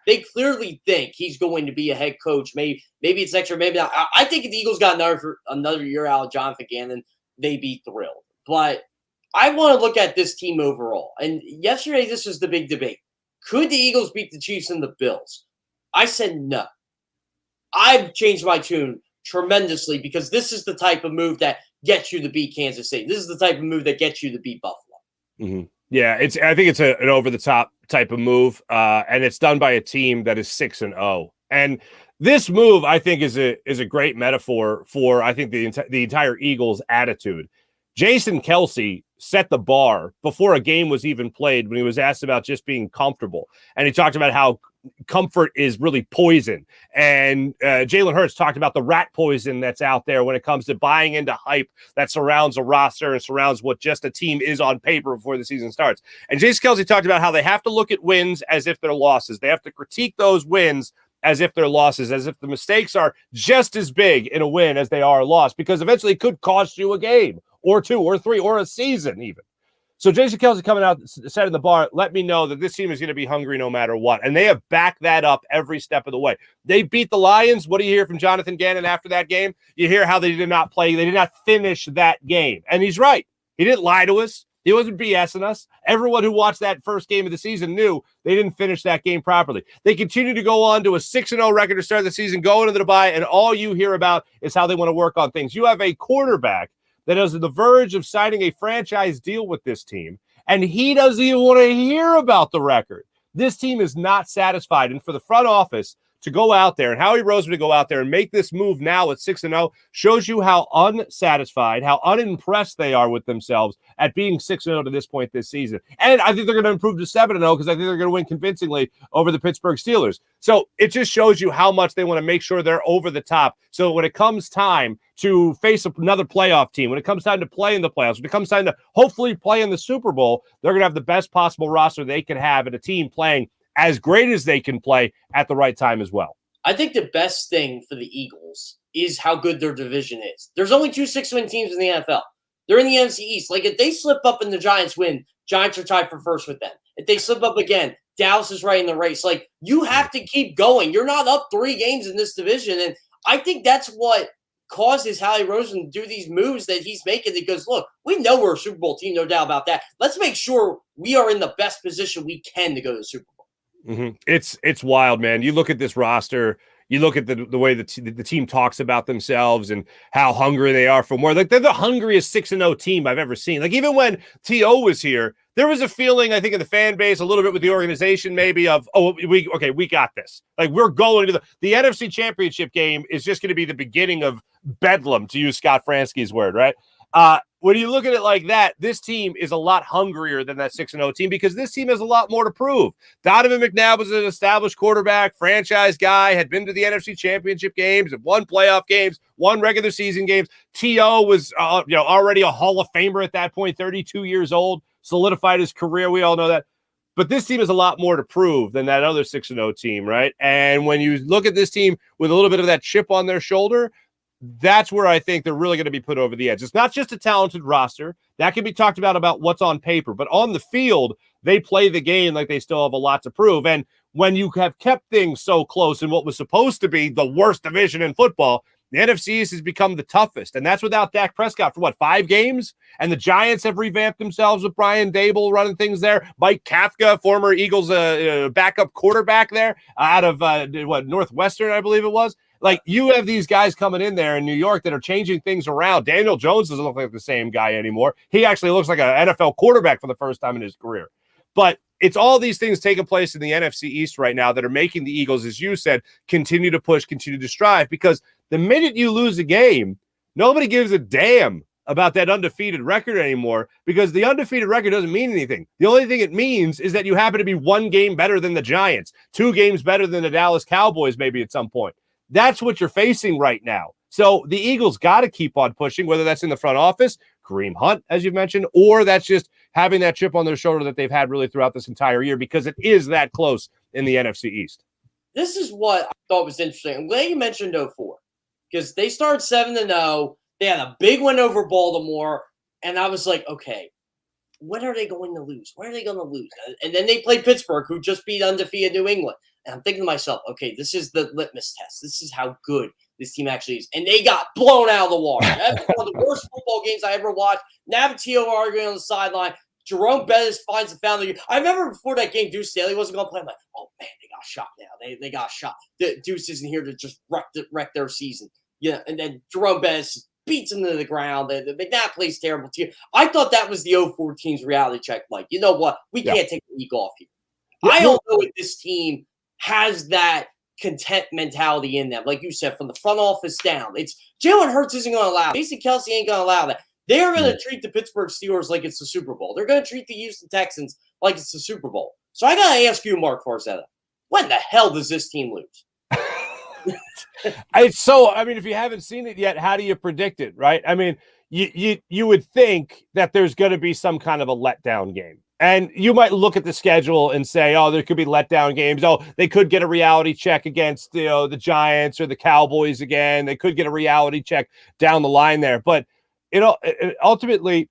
they clearly think he's going to be a head coach. Maybe it's next year, maybe not. I think if the Eagles got another year out of John Viganen, they'd be thrilled. But I want to look at this team overall. And yesterday, this was the big debate. Could the Eagles beat the Chiefs and the Bills? I said no. I've changed my tune tremendously because this is the type of move that gets you to beat Kansas City. This is the type of move that gets you to beat Buffalo. Mm-hmm. Yeah, I think it's an over-the-top type of move, and it's done by a team that is 6-0. And this move, I think, is a great metaphor for, I think, the entire Eagles' attitude. Jason Kelce set the bar before a game was even played when he was asked about just being comfortable. And he talked about how comfort is really poison. And Jalen Hurts talked about the rat poison that's out there when it comes to buying into hype that surrounds a roster and surrounds what just a team is on paper before the season starts. And Jason Kelce talked about how they have to look at wins as if they're losses. They have to critique those wins as if they're losses, as if the mistakes are just as big in a win as they are a loss, because eventually it could cost you a game or two or three or a season even. So Jason Kelce coming out, setting the bar, let me know that this team is going to be hungry no matter what. And they have backed that up every step of the way. They beat the Lions. What do you hear from Jonathan Gannon after that game? You hear how they did not play. They did not finish that game. And he's right. He didn't lie to us. He wasn't BSing us. Everyone who watched that first game of the season knew they didn't finish that game properly. They continue to go on to a 6-0 record to start the season, going into the bye, and all you hear about is how they want to work on things. You have a quarterback that is on the verge of signing a franchise deal with this team, and he doesn't even want to hear about the record. This team is not satisfied, and for the front office to go out there, and Howie Roseman to go out there and make this move now at 6-0 shows you how unsatisfied, how unimpressed they are with themselves at being 6-0 to this point this season. And I think they're going to improve to 7-0 because I think they're going to win convincingly over the Pittsburgh Steelers. So it just shows you how much they want to make sure they're over the top. So when it comes time to face another playoff team, when it comes time to play in the playoffs, when it comes time to hopefully play in the Super Bowl, they're going to have the best possible roster they can have and a team playing as great as they can play at the right time as well. I think the best thing for the Eagles is how good their division is. There's only 2 6-win teams in the NFL. They're in the NFC East. Like, if they slip up and the Giants win, Giants are tied for first with them. If they slip up again, Dallas is right in the race. Like, you have to keep going. You're not up 3 games in this division. And I think that's what causes Howie Roseman to do these moves that he's making. He goes, look, we know we're a Super Bowl team, no doubt about that. Let's make sure we are in the best position we can to go to the Super Bowl. Mm-hmm. It's wild, man. You look at this roster, you look at the way the team talks about themselves and how hungry they are for more. Like, they're the hungriest 6-0 team I've ever seen. Like, even when T.O. was here, there was a feeling, I think, in the fan base, a little bit with the organization, maybe of, we got this. Like, we're going to the NFC Championship game is just going to be the beginning of bedlam, to use Scott Fransky's word, right? When you look at it like that, this team is a lot hungrier than that 6-0 team because this team has a lot more to prove. Donovan McNabb was an established quarterback, franchise guy, had been to the NFC Championship games, had won playoff games, won regular season games. T.O. was already a Hall of Famer at that point, 32 years old, solidified his career. We all know that. But this team has a lot more to prove than that other 6-0 team, right? And when you look at this team with a little bit of that chip on their shoulder, that's where I think they're really going to be put over the edge. It's not just a talented roster. That can be talked about what's on paper. But on the field, they play the game like they still have a lot to prove. And when you have kept things so close in what was supposed to be the worst division in football, the NFC East has become the toughest. And that's without Dak Prescott for, 5 games? And the Giants have revamped themselves with Brian Dable running things there. Mike Kafka, former Eagles backup quarterback there out of, Northwestern, I believe it was. Like, you have these guys coming in there in New York that are changing things around. Daniel Jones doesn't look like the same guy anymore. He actually looks like an NFL quarterback for the first time in his career. But it's all these things taking place in the NFC East right now that are making the Eagles, as you said, continue to push, continue to strive. Because the minute you lose a game, nobody gives a damn about that undefeated record anymore, because the undefeated record doesn't mean anything. The only thing it means is that you happen to be 1 game better than the Giants, 2 games better than the Dallas Cowboys maybe at some point. That's what you're facing right now. So the Eagles got to keep on pushing, whether that's in the front office, Kareem Hunt, as you've mentioned, or that's just having that chip on their shoulder that they've had really throughout this entire year, because it is that close in the NFC East. This is what I thought was interesting. I'm glad you mentioned 04, because they started 7-0. They had a big win over Baltimore, and I was like, okay, when are they going to lose? When are they going to lose? And then they played Pittsburgh, who just beat undefeated New England. And I'm thinking to myself, okay, this is the litmus test. This is how good this team actually is. And they got blown out of the water. That's one of the worst football games I ever watched. Navratilova arguing on the sideline. Jerome Bettis finds the foul. I remember before that game, Deuce Staley wasn't going to play. I'm like, oh, man, they got shot now. They got shot. Deuce isn't here to just wreck their season. Yeah, and then Jerome Bettis beats him to the ground. The McNabb plays terrible team. I thought that was the 0-4 team's reality check. Like, you know what? We can't take a week off here. I don't know if this team has that content mentality in them. Like you said, from the front office down. It's Jalen Hurts isn't going to allow it. Jason Kelsey ain't going to allow that. They're going to treat the Pittsburgh Steelers like it's the Super Bowl. They're going to treat the Houston Texans like it's the Super Bowl. So I got to ask you, Mark Farzetta, when the hell does this team lose? If you haven't seen it yet, how do you predict it, right? I mean, you would think that there's going to be some kind of a letdown game. And you might look at the schedule and say, oh, there could be letdown games. Oh, they could get a reality check against the Giants or the Cowboys again. They could get a reality check down the line there. But ultimately,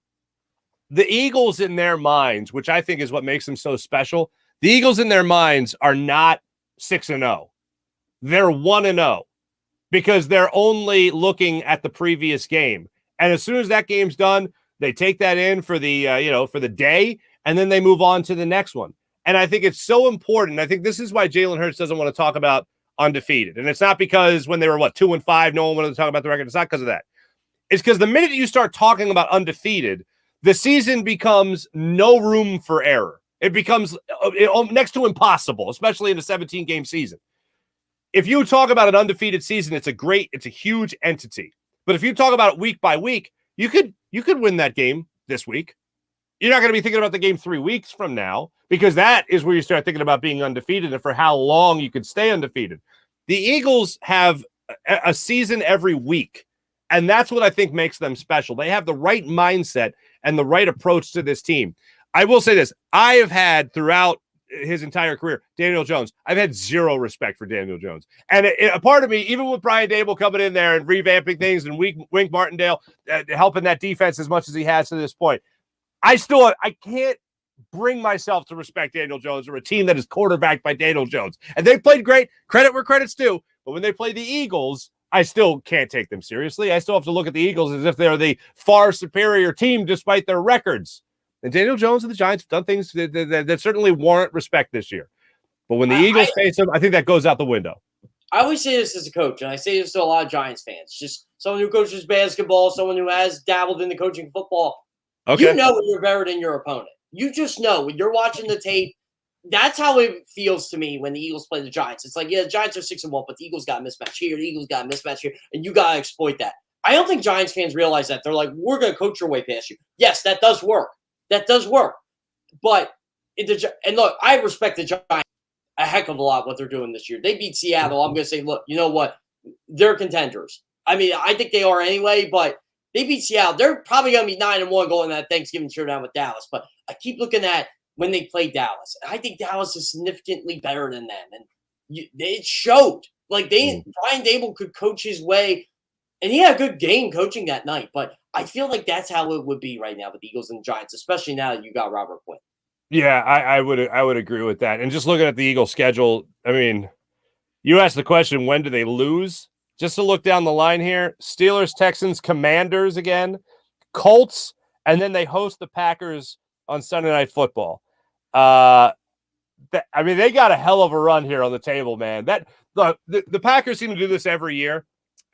the Eagles in their minds, which I think is what makes them so special, the Eagles in their minds are not 6-0. They're 1-0 because they're only looking at the previous game. And as soon as that game's done, they take that in for the for the day, and then they move on to the next one. And I think it's so important. I think this is why Jalen Hurts doesn't want to talk about undefeated. And it's not because when they were 2-5, no one wanted to talk about the record. It's not because of that. It's because the minute you start talking about undefeated, the season becomes no room for error. It becomes next to impossible, especially in a 17-game season. If you talk about an undefeated season, it's a huge entity. But if you talk about it week by week, you could win that game this week. You're not going to be thinking about the game 3 weeks from now, because that is where you start thinking about being undefeated and for how long you could stay undefeated. The Eagles have a season every week, and that's what I think makes them special. They have the right mindset and the right approach to this team. I will say this. I have had throughout his entire career, Daniel Jones, I've had zero respect for Daniel Jones. And a part of me, even with Brian Dable coming in there and revamping things and Wink Martindale helping that defense as much as he has to this point, I can't bring myself to respect Daniel Jones or a team that is quarterbacked by Daniel Jones. And they played great, credit where credit's due. But when they play the Eagles, I still can't take them seriously. I still have to look at the Eagles as if they're the far superior team despite their records. And Daniel Jones and the Giants have done things that certainly warrant respect this year. But when the Eagles face them, I think that goes out the window. I always say this as a coach, and I say this to a lot of Giants fans. Just someone who coaches basketball, someone who has dabbled in the coaching football. Okay. You know when you're better than your opponent. You just know when you're watching the tape. That's how it feels to me when the Eagles play the Giants. It's like, yeah, the Giants are 6-1, but the Eagles got a mismatch here, the Eagles got a mismatch here, and you got to exploit that. I don't think Giants fans realize that. They're like, we're going to coach your way past you. Yes, that does work. That does work. But, and look, I respect the Giants a heck of a lot what they're doing this year. They beat Seattle. I'm going to say, look, you know what? They're contenders. I mean, I think they are anyway, but they beat Seattle. They're probably going to be 9-1 going to that Thanksgiving showdown with Dallas. But I keep looking at when they play Dallas. And I think Dallas is significantly better than them. And it showed. Like, Brian Dable could coach his way. And he had a good game coaching that night. But I feel like that's how it would be right now with the Eagles and the Giants, especially now that you got Robert Quinn. Yeah, I would agree with that. And just looking at the Eagles schedule, I mean, you asked the question, when do they lose? Just to look down the line here, Steelers, Texans, Commanders again, Colts, and then they host the Packers on Sunday Night Football. I mean, they got a hell of a run here on the table, man. The Packers seem to do this every year.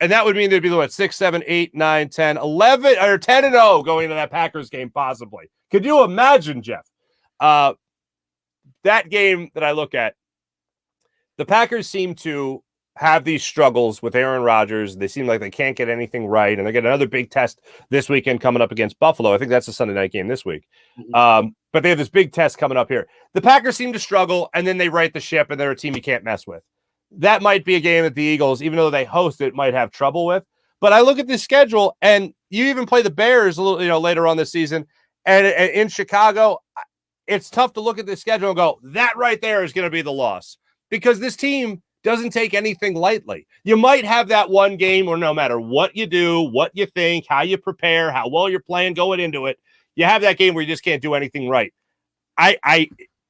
And that would mean they'd be 6, 7, 8, 9, 10, 11, or 10-0 going into that Packers game, possibly. Could you imagine, Jeff? That game that I look at, the Packers seem to have these struggles with Aaron Rodgers. They seem like they can't get anything right, and they get another big test this weekend coming up against Buffalo. I think that's a Sunday night game this week. But they have this big test coming up here. The Packers seem to struggle, and then they right the ship, and they're a team you can't mess with. That might be a game that the Eagles, even though they host it, might have trouble with. But I look at this schedule, and you even play the Bears a little, later on this season, and in Chicago, it's tough to look at this schedule and go, that right there is going to be the loss, because this team doesn't take anything lightly. You might have that one game where no matter what you do, what you think, how you prepare, how well you're playing going into it, you have that game where you just can't do anything right.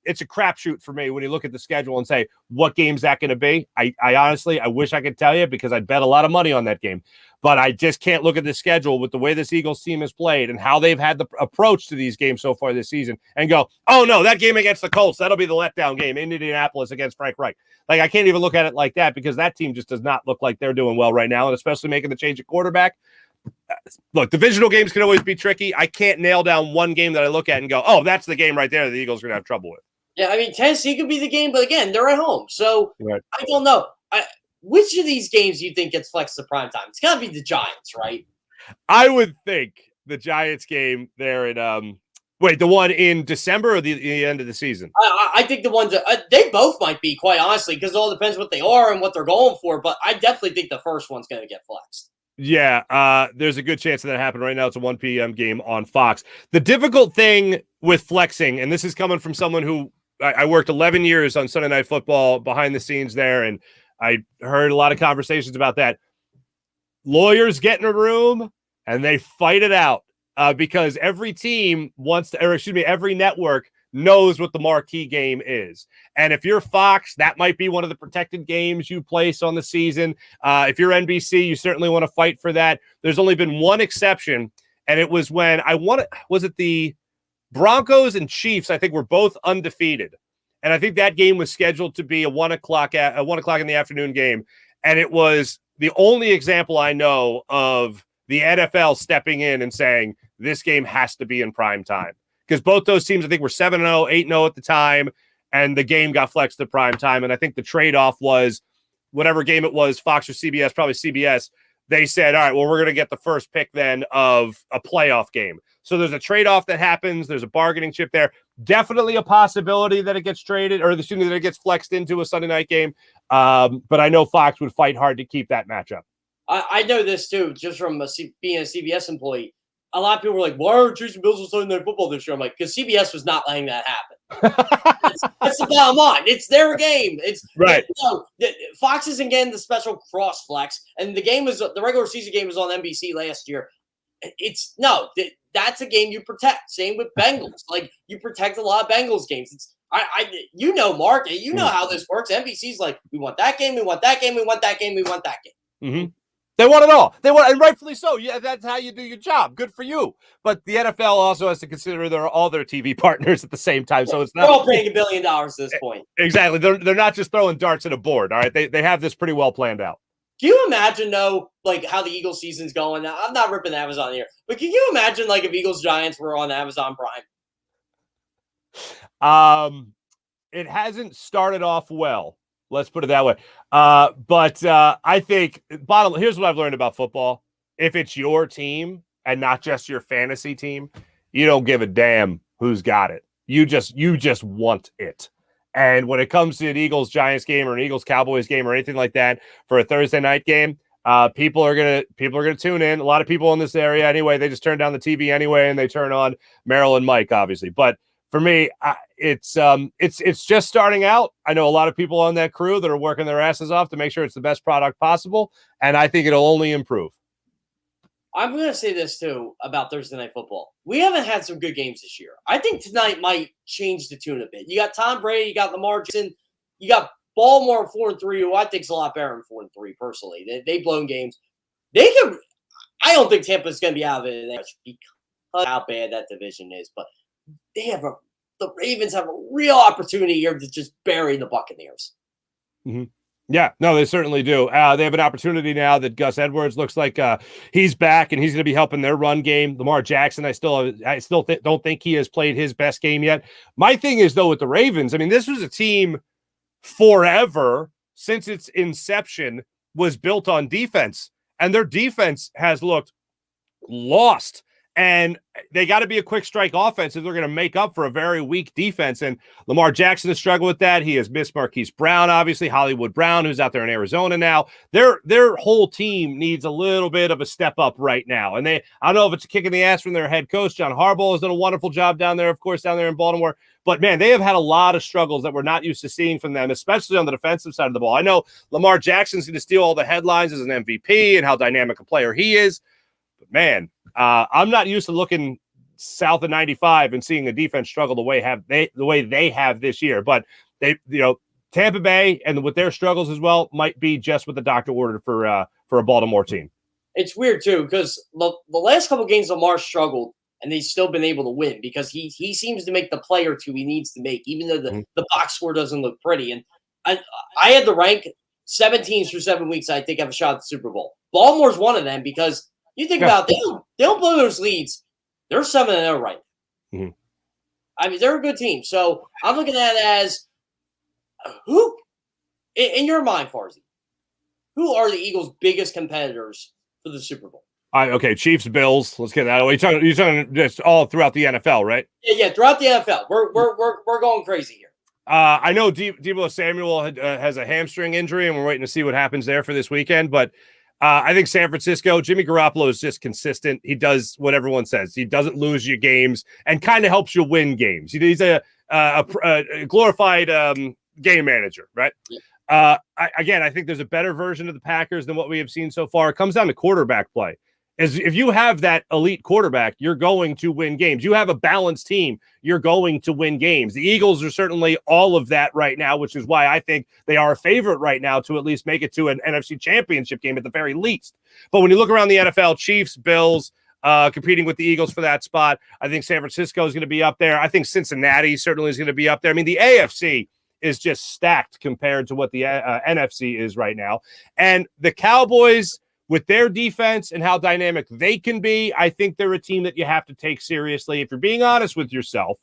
It's a crapshoot for me when you look at the schedule and say, what game's that going to be? I honestly, I wish I could tell you because I'd bet a lot of money on that game. But I just can't look at the schedule with the way this Eagles team has played and how they've had the approach to these games so far this season and go, oh, no, that game against the Colts, that'll be the letdown game in Indianapolis against Frank Reich. Like, I can't even look at it like that because that team just does not look like they're doing well right now, and especially making the change at quarterback. Look, divisional games can always be tricky. I can't nail down one game that I look at and go, oh, that's the game right there that the Eagles are going to have trouble with. Yeah, I mean, Tennessee could be the game, but again, they're at home. So right. I don't know. Which of these games do you think gets flexed to prime time? It's got to be the Giants, right? I would think the Giants game there in the one in December or the end of the season? I think the ones that they both might be, quite honestly, because it all depends what they are and what they're going for. But I definitely think the first one's going to get flexed. Yeah, there's a good chance that happened right now. It's a 1 p.m. game on Fox. The difficult thing with flexing, and this is coming from someone who I worked 11 years on Sunday Night Football behind the scenes there, and I heard a lot of conversations about that. Lawyers get in a room and they fight it out because every team wants to, every network knows what the marquee game is. And if you're Fox, that might be one of the protected games you place on the season. If you're NBC, you certainly want to fight for that. There's only been one exception, and it was when was it the Broncos and Chiefs, I think, were both undefeated. And I think that game was scheduled to be a 1 o'clock in the afternoon game. And it was the only example I know of the NFL stepping in and saying, this game has to be in prime time. Because both those teams, I think, were 7-0, 8-0 at the time, and the game got flexed to prime time. And I think the trade-off was whatever game it was, Fox or CBS, probably CBS, they said, all right, well, we're going to get the first pick then of a playoff game. So there's a trade-off that happens. There's a bargaining chip there. Definitely a possibility that it gets traded or that it gets flexed into a Sunday night game. But I know Fox would fight hard to keep that matchup. I know this, too, just from being a CBS employee. A lot of people were like, why are Chiefs and Bills on Sunday Night Football this year? I'm like, because CBS was not letting that happen. That's the bottom line. It's their game. It's right. Fox isn't getting the special cross flex, and the regular season game was on NBC last year. That's a game you protect. Same with Bengals. Like, you protect a lot of Bengals games. It's Mark, you know how this works. NBC's like, we want that game, we want that game, we want that game, we want that game. Mm-hmm. They want it all. They want, and rightfully so. Yeah, that's how you do your job. Good for you. But the NFL also has to consider all their TV partners at the same time. So it's not. They're all paying $1 billion at this point. Exactly. They're not just throwing darts at a board. All right. They have this pretty well planned out. Can you imagine, though, like how the Eagles season's going? Now, I'm not ripping Amazon here, but can you imagine, like, if Eagles Giants were on Amazon Prime? It hasn't started off well. Let's put it that way. But I think here's what I've learned about football. If it's your team and not just your fantasy team, you don't give a damn who's got it. You just want it. And when it comes to an Eagles-Giants game or an Eagles-Cowboys game or anything like that for a Thursday night game, people are gonna tune in. A lot of people in this area anyway. They just turn down the TV anyway, and they turn on Merrill and Mike, obviously. But for me, it's just starting out. I know a lot of people on that crew that are working their asses off to make sure it's the best product possible, and I think it'll only improve. I'm going to say this, too, about Thursday Night Football. We haven't had some good games this year. I think tonight might change the tune a bit. You got Tom Brady, you got Lamar Jackson, you got Baltimore 4-3, who I think is a lot better than 4-3, personally. They've blown games. I don't think Tampa's going to be out of it because of how bad that division is, but the Ravens have a real opportunity here to just bury the Buccaneers. Mm-hmm. Yeah, no, they certainly do. They have an opportunity now that Gus Edwards looks like he's back and he's going to be helping their run game. Lamar Jackson, I still don't think he has played his best game yet. My thing is, though, with the Ravens, I mean, this was a team forever since its inception was built on defense, and their defense has looked lost. And they got to be a quick strike offense if they're going to make up for a very weak defense. And Lamar Jackson has struggled with that. He has missed Marquise Brown, obviously, Hollywood Brown, who's out there in Arizona now. Their whole team needs a little bit of a step up right now. And I don't know if it's a kick in the ass from their head coach. John Harbaugh has done a wonderful job down there, of course, down there in Baltimore. But, man, they have had a lot of struggles that we're not used to seeing from them, especially on the defensive side of the ball. I know Lamar Jackson's going to steal all the headlines as an MVP and how dynamic a player he is. But, man, I'm not used to south of 95 and seeing a defense struggle the way they have this year. But Tampa Bay and with their struggles as well might be just what the doctor ordered for a Baltimore team. It's weird too because the last couple games Lamar struggled and they've still been able to win because he seems to make the play or two he needs to make, even though the box score doesn't look pretty. And I had to rank 7 teams through 7 weeks I think have a shot at the Super Bowl. Baltimore's one of them because you think about it, they don't blow those leads. They're 7-0 right now. Mm-hmm. I mean, they're a good team. So I'm looking at it as who, in your mind, Farzy, who are the Eagles' biggest competitors for the Super Bowl? Okay, Chiefs, Bills. Let's get that away. You're talking just all throughout the NFL, right? Yeah, throughout the NFL. We're going crazy here. I know Deebo Samuel has a hamstring injury, and we're waiting to see what happens there for this weekend. But I think San Francisco, Jimmy Garoppolo is just consistent. He does what everyone says. He doesn't lose you games and kind of helps you win games. He's a glorified game manager, right? Yeah. I think there's a better version of the Packers than what we have seen so far. It comes down to quarterback play. If you have that elite quarterback, you're going to win games. You have a balanced team, you're going to win games. The Eagles are certainly all of that right now, which is why I think they are a favorite right now to at least make it to an NFC championship game at the very least. But when you look around the NFL, Chiefs, Bills, competing with the Eagles for that spot, I think San Francisco is going to be up there. I think Cincinnati certainly is going to be up there. I mean, the AFC is just stacked compared to what the NFC is right now. And the Cowboys, with their defense and how dynamic they can be, I think they're a team that you have to take seriously. If you're being honest with yourself,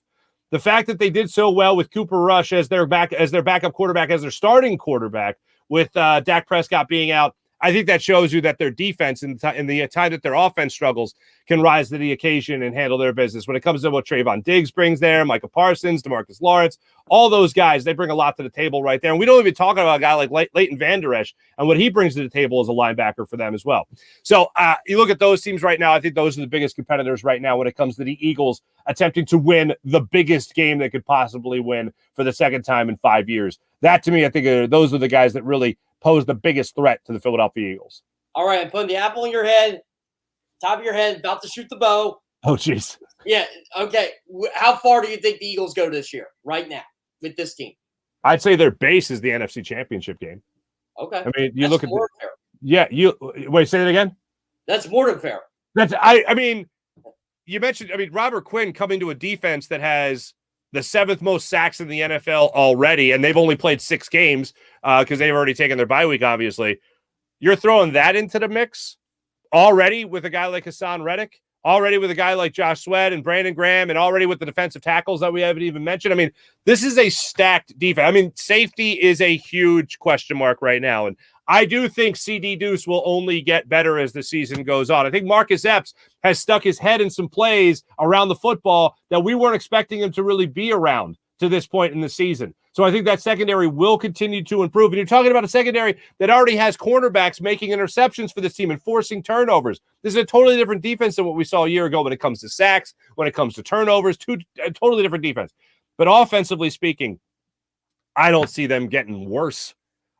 the fact that they did so well with Cooper Rush as their backup quarterback, as their starting quarterback, with Dak Prescott being out, I think that shows you that their defense in the time that their offense struggles can rise to the occasion and handle their business. When it comes to what Trayvon Diggs brings there, Micah Parsons, DeMarcus Lawrence, all those guys, they bring a lot to the table right there. And we don't even talk about a guy like Leighton Vander Esch and what he brings to the table as a linebacker for them as well. So you look at those teams right now, I think those are the biggest competitors right now when it comes to the Eagles attempting to win the biggest game they could possibly win for the second time in 5 years. That, to me, I think those are the guys that really pose the biggest threat to the Philadelphia Eagles. All right, I'm putting the apple in your head, top of your head, about to shoot the bow. Oh, jeez. Yeah, okay. How far do you think the Eagles go this year, right now, with this team? I'd say their base is the NFC Championship game. Okay. I mean, That's look at more fair. Yeah, wait, say that again? That's more than fair. I mean, you mentioned, Robert Quinn coming to a defense that has the 7th most sacks in the NFL already, and they've only played 6 games because they've already taken their bye week, obviously. You're throwing that into the mix already with a guy like Hassan Reddick, already with a guy like Josh Sweat and Brandon Graham, and already with the defensive tackles that we haven't even mentioned. I mean, this is a stacked defense. I mean, safety is a huge question mark right now, and I do think CD Deuce will only get better as the season goes on. I think Marcus Epps has stuck his head in some plays around the football that we weren't expecting him to really be around to this point in the season. So I think that secondary will continue to improve. And you're talking about a secondary that already has cornerbacks making interceptions for this team and forcing turnovers. This is a totally different defense than what we saw a year ago when it comes to sacks, when it comes to turnovers, a totally different defense. But offensively speaking, I don't see them getting worse.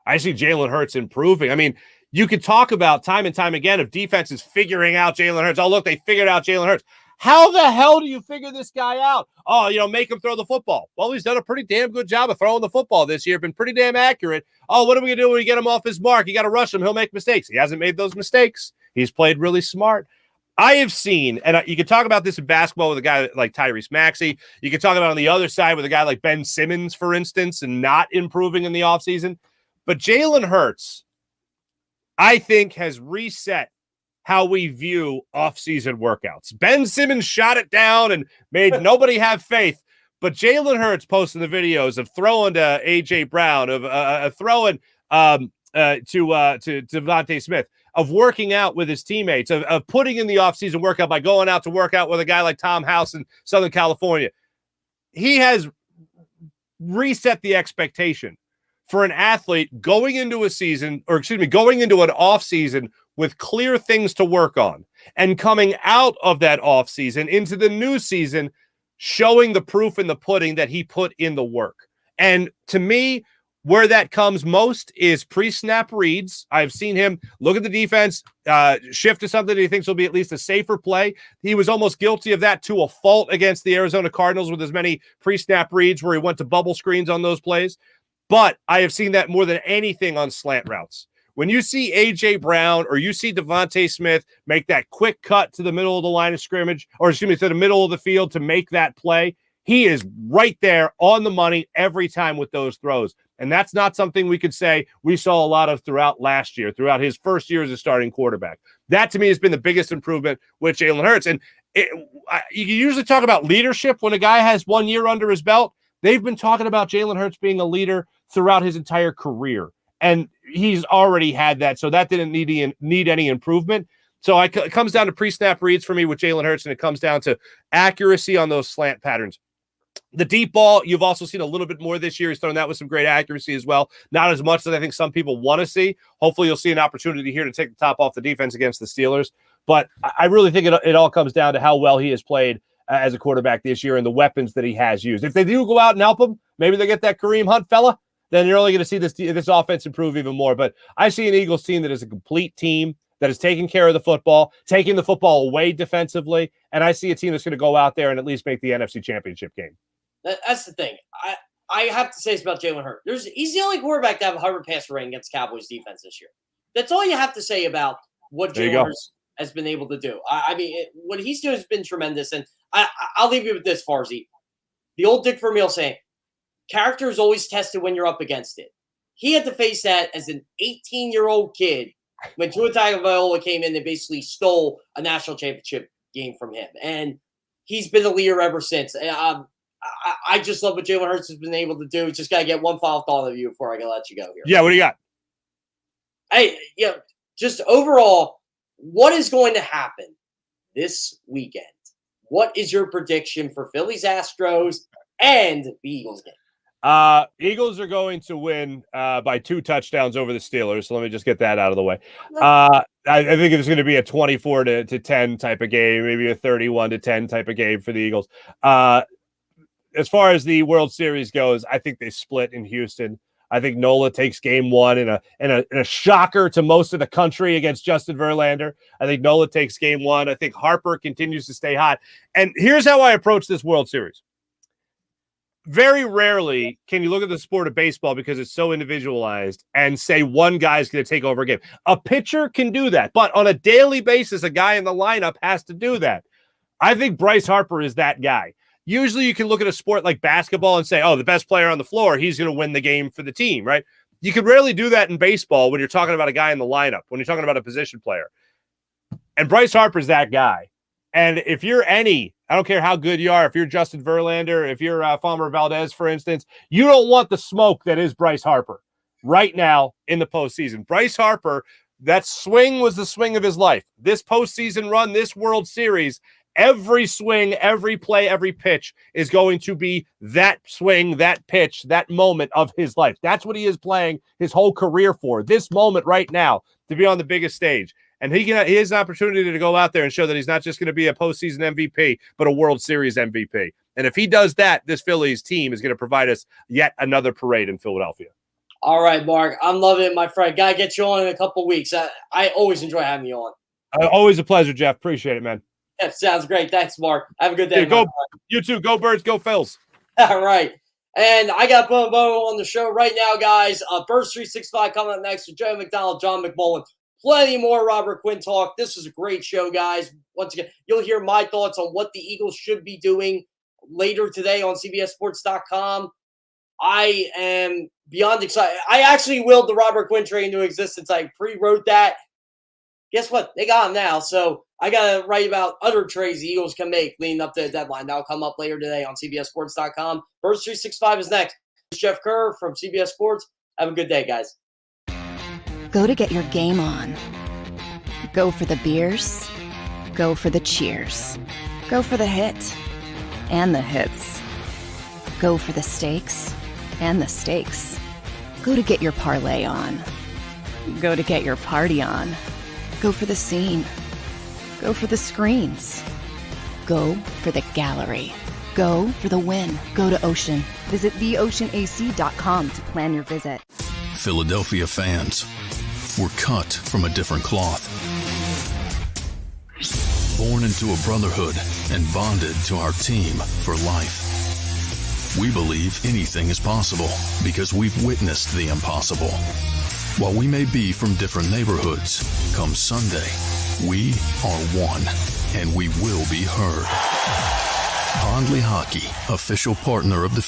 I see Jalen Hurts improving. I mean, you could talk about time and time again of defenses figuring out Jalen Hurts. Oh, look, they figured out Jalen Hurts. How the hell do you figure this guy out? Oh, make him throw the football. Well, he's done a pretty damn good job of throwing the football this year, been pretty damn accurate. Oh, what are we going to do when we get him off his mark? You got to rush him. He'll make mistakes. He hasn't made those mistakes. He's played really smart. I have seen, and you can talk about this in basketball with a guy like Tyrese Maxey. You can talk about on the other side with a guy like Ben Simmons, for instance, and not improving in the offseason. But Jalen Hurts, I think, has reset how we view offseason workouts. Ben Simmons shot it down and made nobody have faith. But Jalen Hurts posting the videos of throwing to A.J. Brown, of throwing to Devontae Smith, of working out with his teammates, of putting in the offseason workout by going out to work out with a guy like Tom House in Southern California. He has reset the expectation for an athlete going into a season, going into an off season with clear things to work on, and coming out of that off season into the new season, showing the proof in the pudding that he put in the work. And to me, Where that comes most is pre-snap reads. I've seen him look at the defense, shift to something that he thinks will be at least a safer play. He was almost guilty of that to a fault against the Arizona Cardinals with as many pre-snap reads where he went to bubble screens on those plays. But I have seen that more than anything on slant routes. When you see A.J. Brown or you see Devontae Smith make that quick cut to the middle of the line of scrimmage, or excuse me, to the middle of the field to make that play, he is right there on the money every time with those throws. And that's not something we could say we saw a lot of throughout last year, throughout his first year as a starting quarterback. That, to me, has been the biggest improvement with Jalen Hurts. And you usually talk about leadership when a guy has 1 year under his belt. They've been talking about Jalen Hurts being a leader throughout his entire career. And he's already had that, so that didn't need any improvement. So it comes down to pre-snap reads for me with Jalen Hurts, and it comes down to accuracy on those slant patterns. The deep ball, you've also seen a little bit more this year. He's thrown that with some great accuracy as well. Not as much as I think some people want to see. Hopefully you'll see an opportunity here to take the top off the defense against the Steelers. But I really think it all comes down to how well he has played as a quarterback this year and the weapons that he has used. If they do go out and help him, maybe they get that Kareem Hunt fella, then you're only going to see this offense improve even more. But I see an Eagles team that is a complete team, that is taking care of the football, taking the football away defensively, and I see a team that's going to go out there and at least make the NFC Championship game. That's the thing. I have to say this about Jalen Hurts. He's the only quarterback to have a 100 passer rating against Cowboys defense this year. That's all you have to say about what Jalen Hurts has been able to do. I mean, what he's doing has been tremendous. And I'll leave you with this, Farzy. The old Dick Vermeil saying, character is always tested when you're up against it. He had to face that as an 18-year-old kid when Tua Tagovailoa came in and basically stole a national championship game from him. And he's been a leader ever since. I just love what Jalen Hurts has been able to do. Just got to get one final thought of you before I can let you go here. Yeah, what do you got? Hey, just overall, what is going to happen this weekend? What is your prediction for Phillies Astros and the Eagles game? Eagles are going to win by 2 touchdowns over the Steelers. So let me just get that out of the way. I think it's going to be a 24-10 type of game, maybe a 31-10 type of game for the Eagles. As far as the World Series goes, I think they split in Houston. I think Nola takes game 1 in a shocker to most of the country against Justin Verlander. I think Nola takes game 1. I think Harper continues to stay hot. And here's how I approach this World Series. Very rarely can you look at the sport of baseball because it's so individualized and say one guy's going to take over a game. A pitcher can do that, but on a daily basis, a guy in the lineup has to do that. I think Bryce Harper is that guy. Usually you can look at a sport like basketball and say, oh, the best player on the floor, he's going to win the game for the team, right? You can rarely do that in baseball when you're talking about a guy in the lineup, when you're talking about a position player. And Bryce Harper's that guy. And if you're I don't care how good you are, if you're Justin Verlander, if you're Farmer Valdez, for instance, you don't want the smoke that is Bryce Harper right now in the postseason. Bryce Harper, that swing was the swing of his life. This postseason run, this World Series, every swing, every play, every pitch is going to be that swing, that pitch, that moment of his life. That's what he is playing his whole career for, this moment right now, to be on the biggest stage. And he has an opportunity to go out there and show that he's not just going to be a postseason MVP, but a World Series MVP. And if he does that, this Phillies team is going to provide us yet another parade in Philadelphia. All right, Mark. I'm loving it, my friend. Got to get you on in a couple of weeks. I always enjoy having you on. Always a pleasure, Jeff. Appreciate it, man. Yeah, sounds great. Thanks, Mark. Have a good day. You too. Go Birds, go Phils. All right. And I got Bo on the show right now, guys. Burst 365 coming up next with Joe McDonald, John McMullen. Plenty more Robert Quinn talk. This is a great show, guys. Once again, you'll hear my thoughts on what the Eagles should be doing later today on CBSSports.com. I am beyond excited. I actually willed the Robert Quinn trade into existence. I pre-wrote that. Guess what? They got him now. So I got to write about other trades the Eagles can make leading up to the deadline. That'll come up later today on CBSSports.com. Birds 365 is next. This is Jeff Kerr from CBS Sports. Have a good day, guys. Go to get your game on. Go for the beers. Go for the cheers. Go for the hit and the hits. Go for the stakes and the stakes. Go to get your parlay on. Go to get your party on. Go for the scene. Go for the screens. Go for the gallery. Go for the win. Go to Ocean. Visit theoceanac.com to plan your visit. Philadelphia fans, we're cut from a different cloth. Born into a brotherhood and bonded to our team for life. We believe anything is possible because we've witnessed the impossible. While we may be from different neighborhoods, come Sunday, we are one, and we will be heard. Pondley Hockey, official partner of the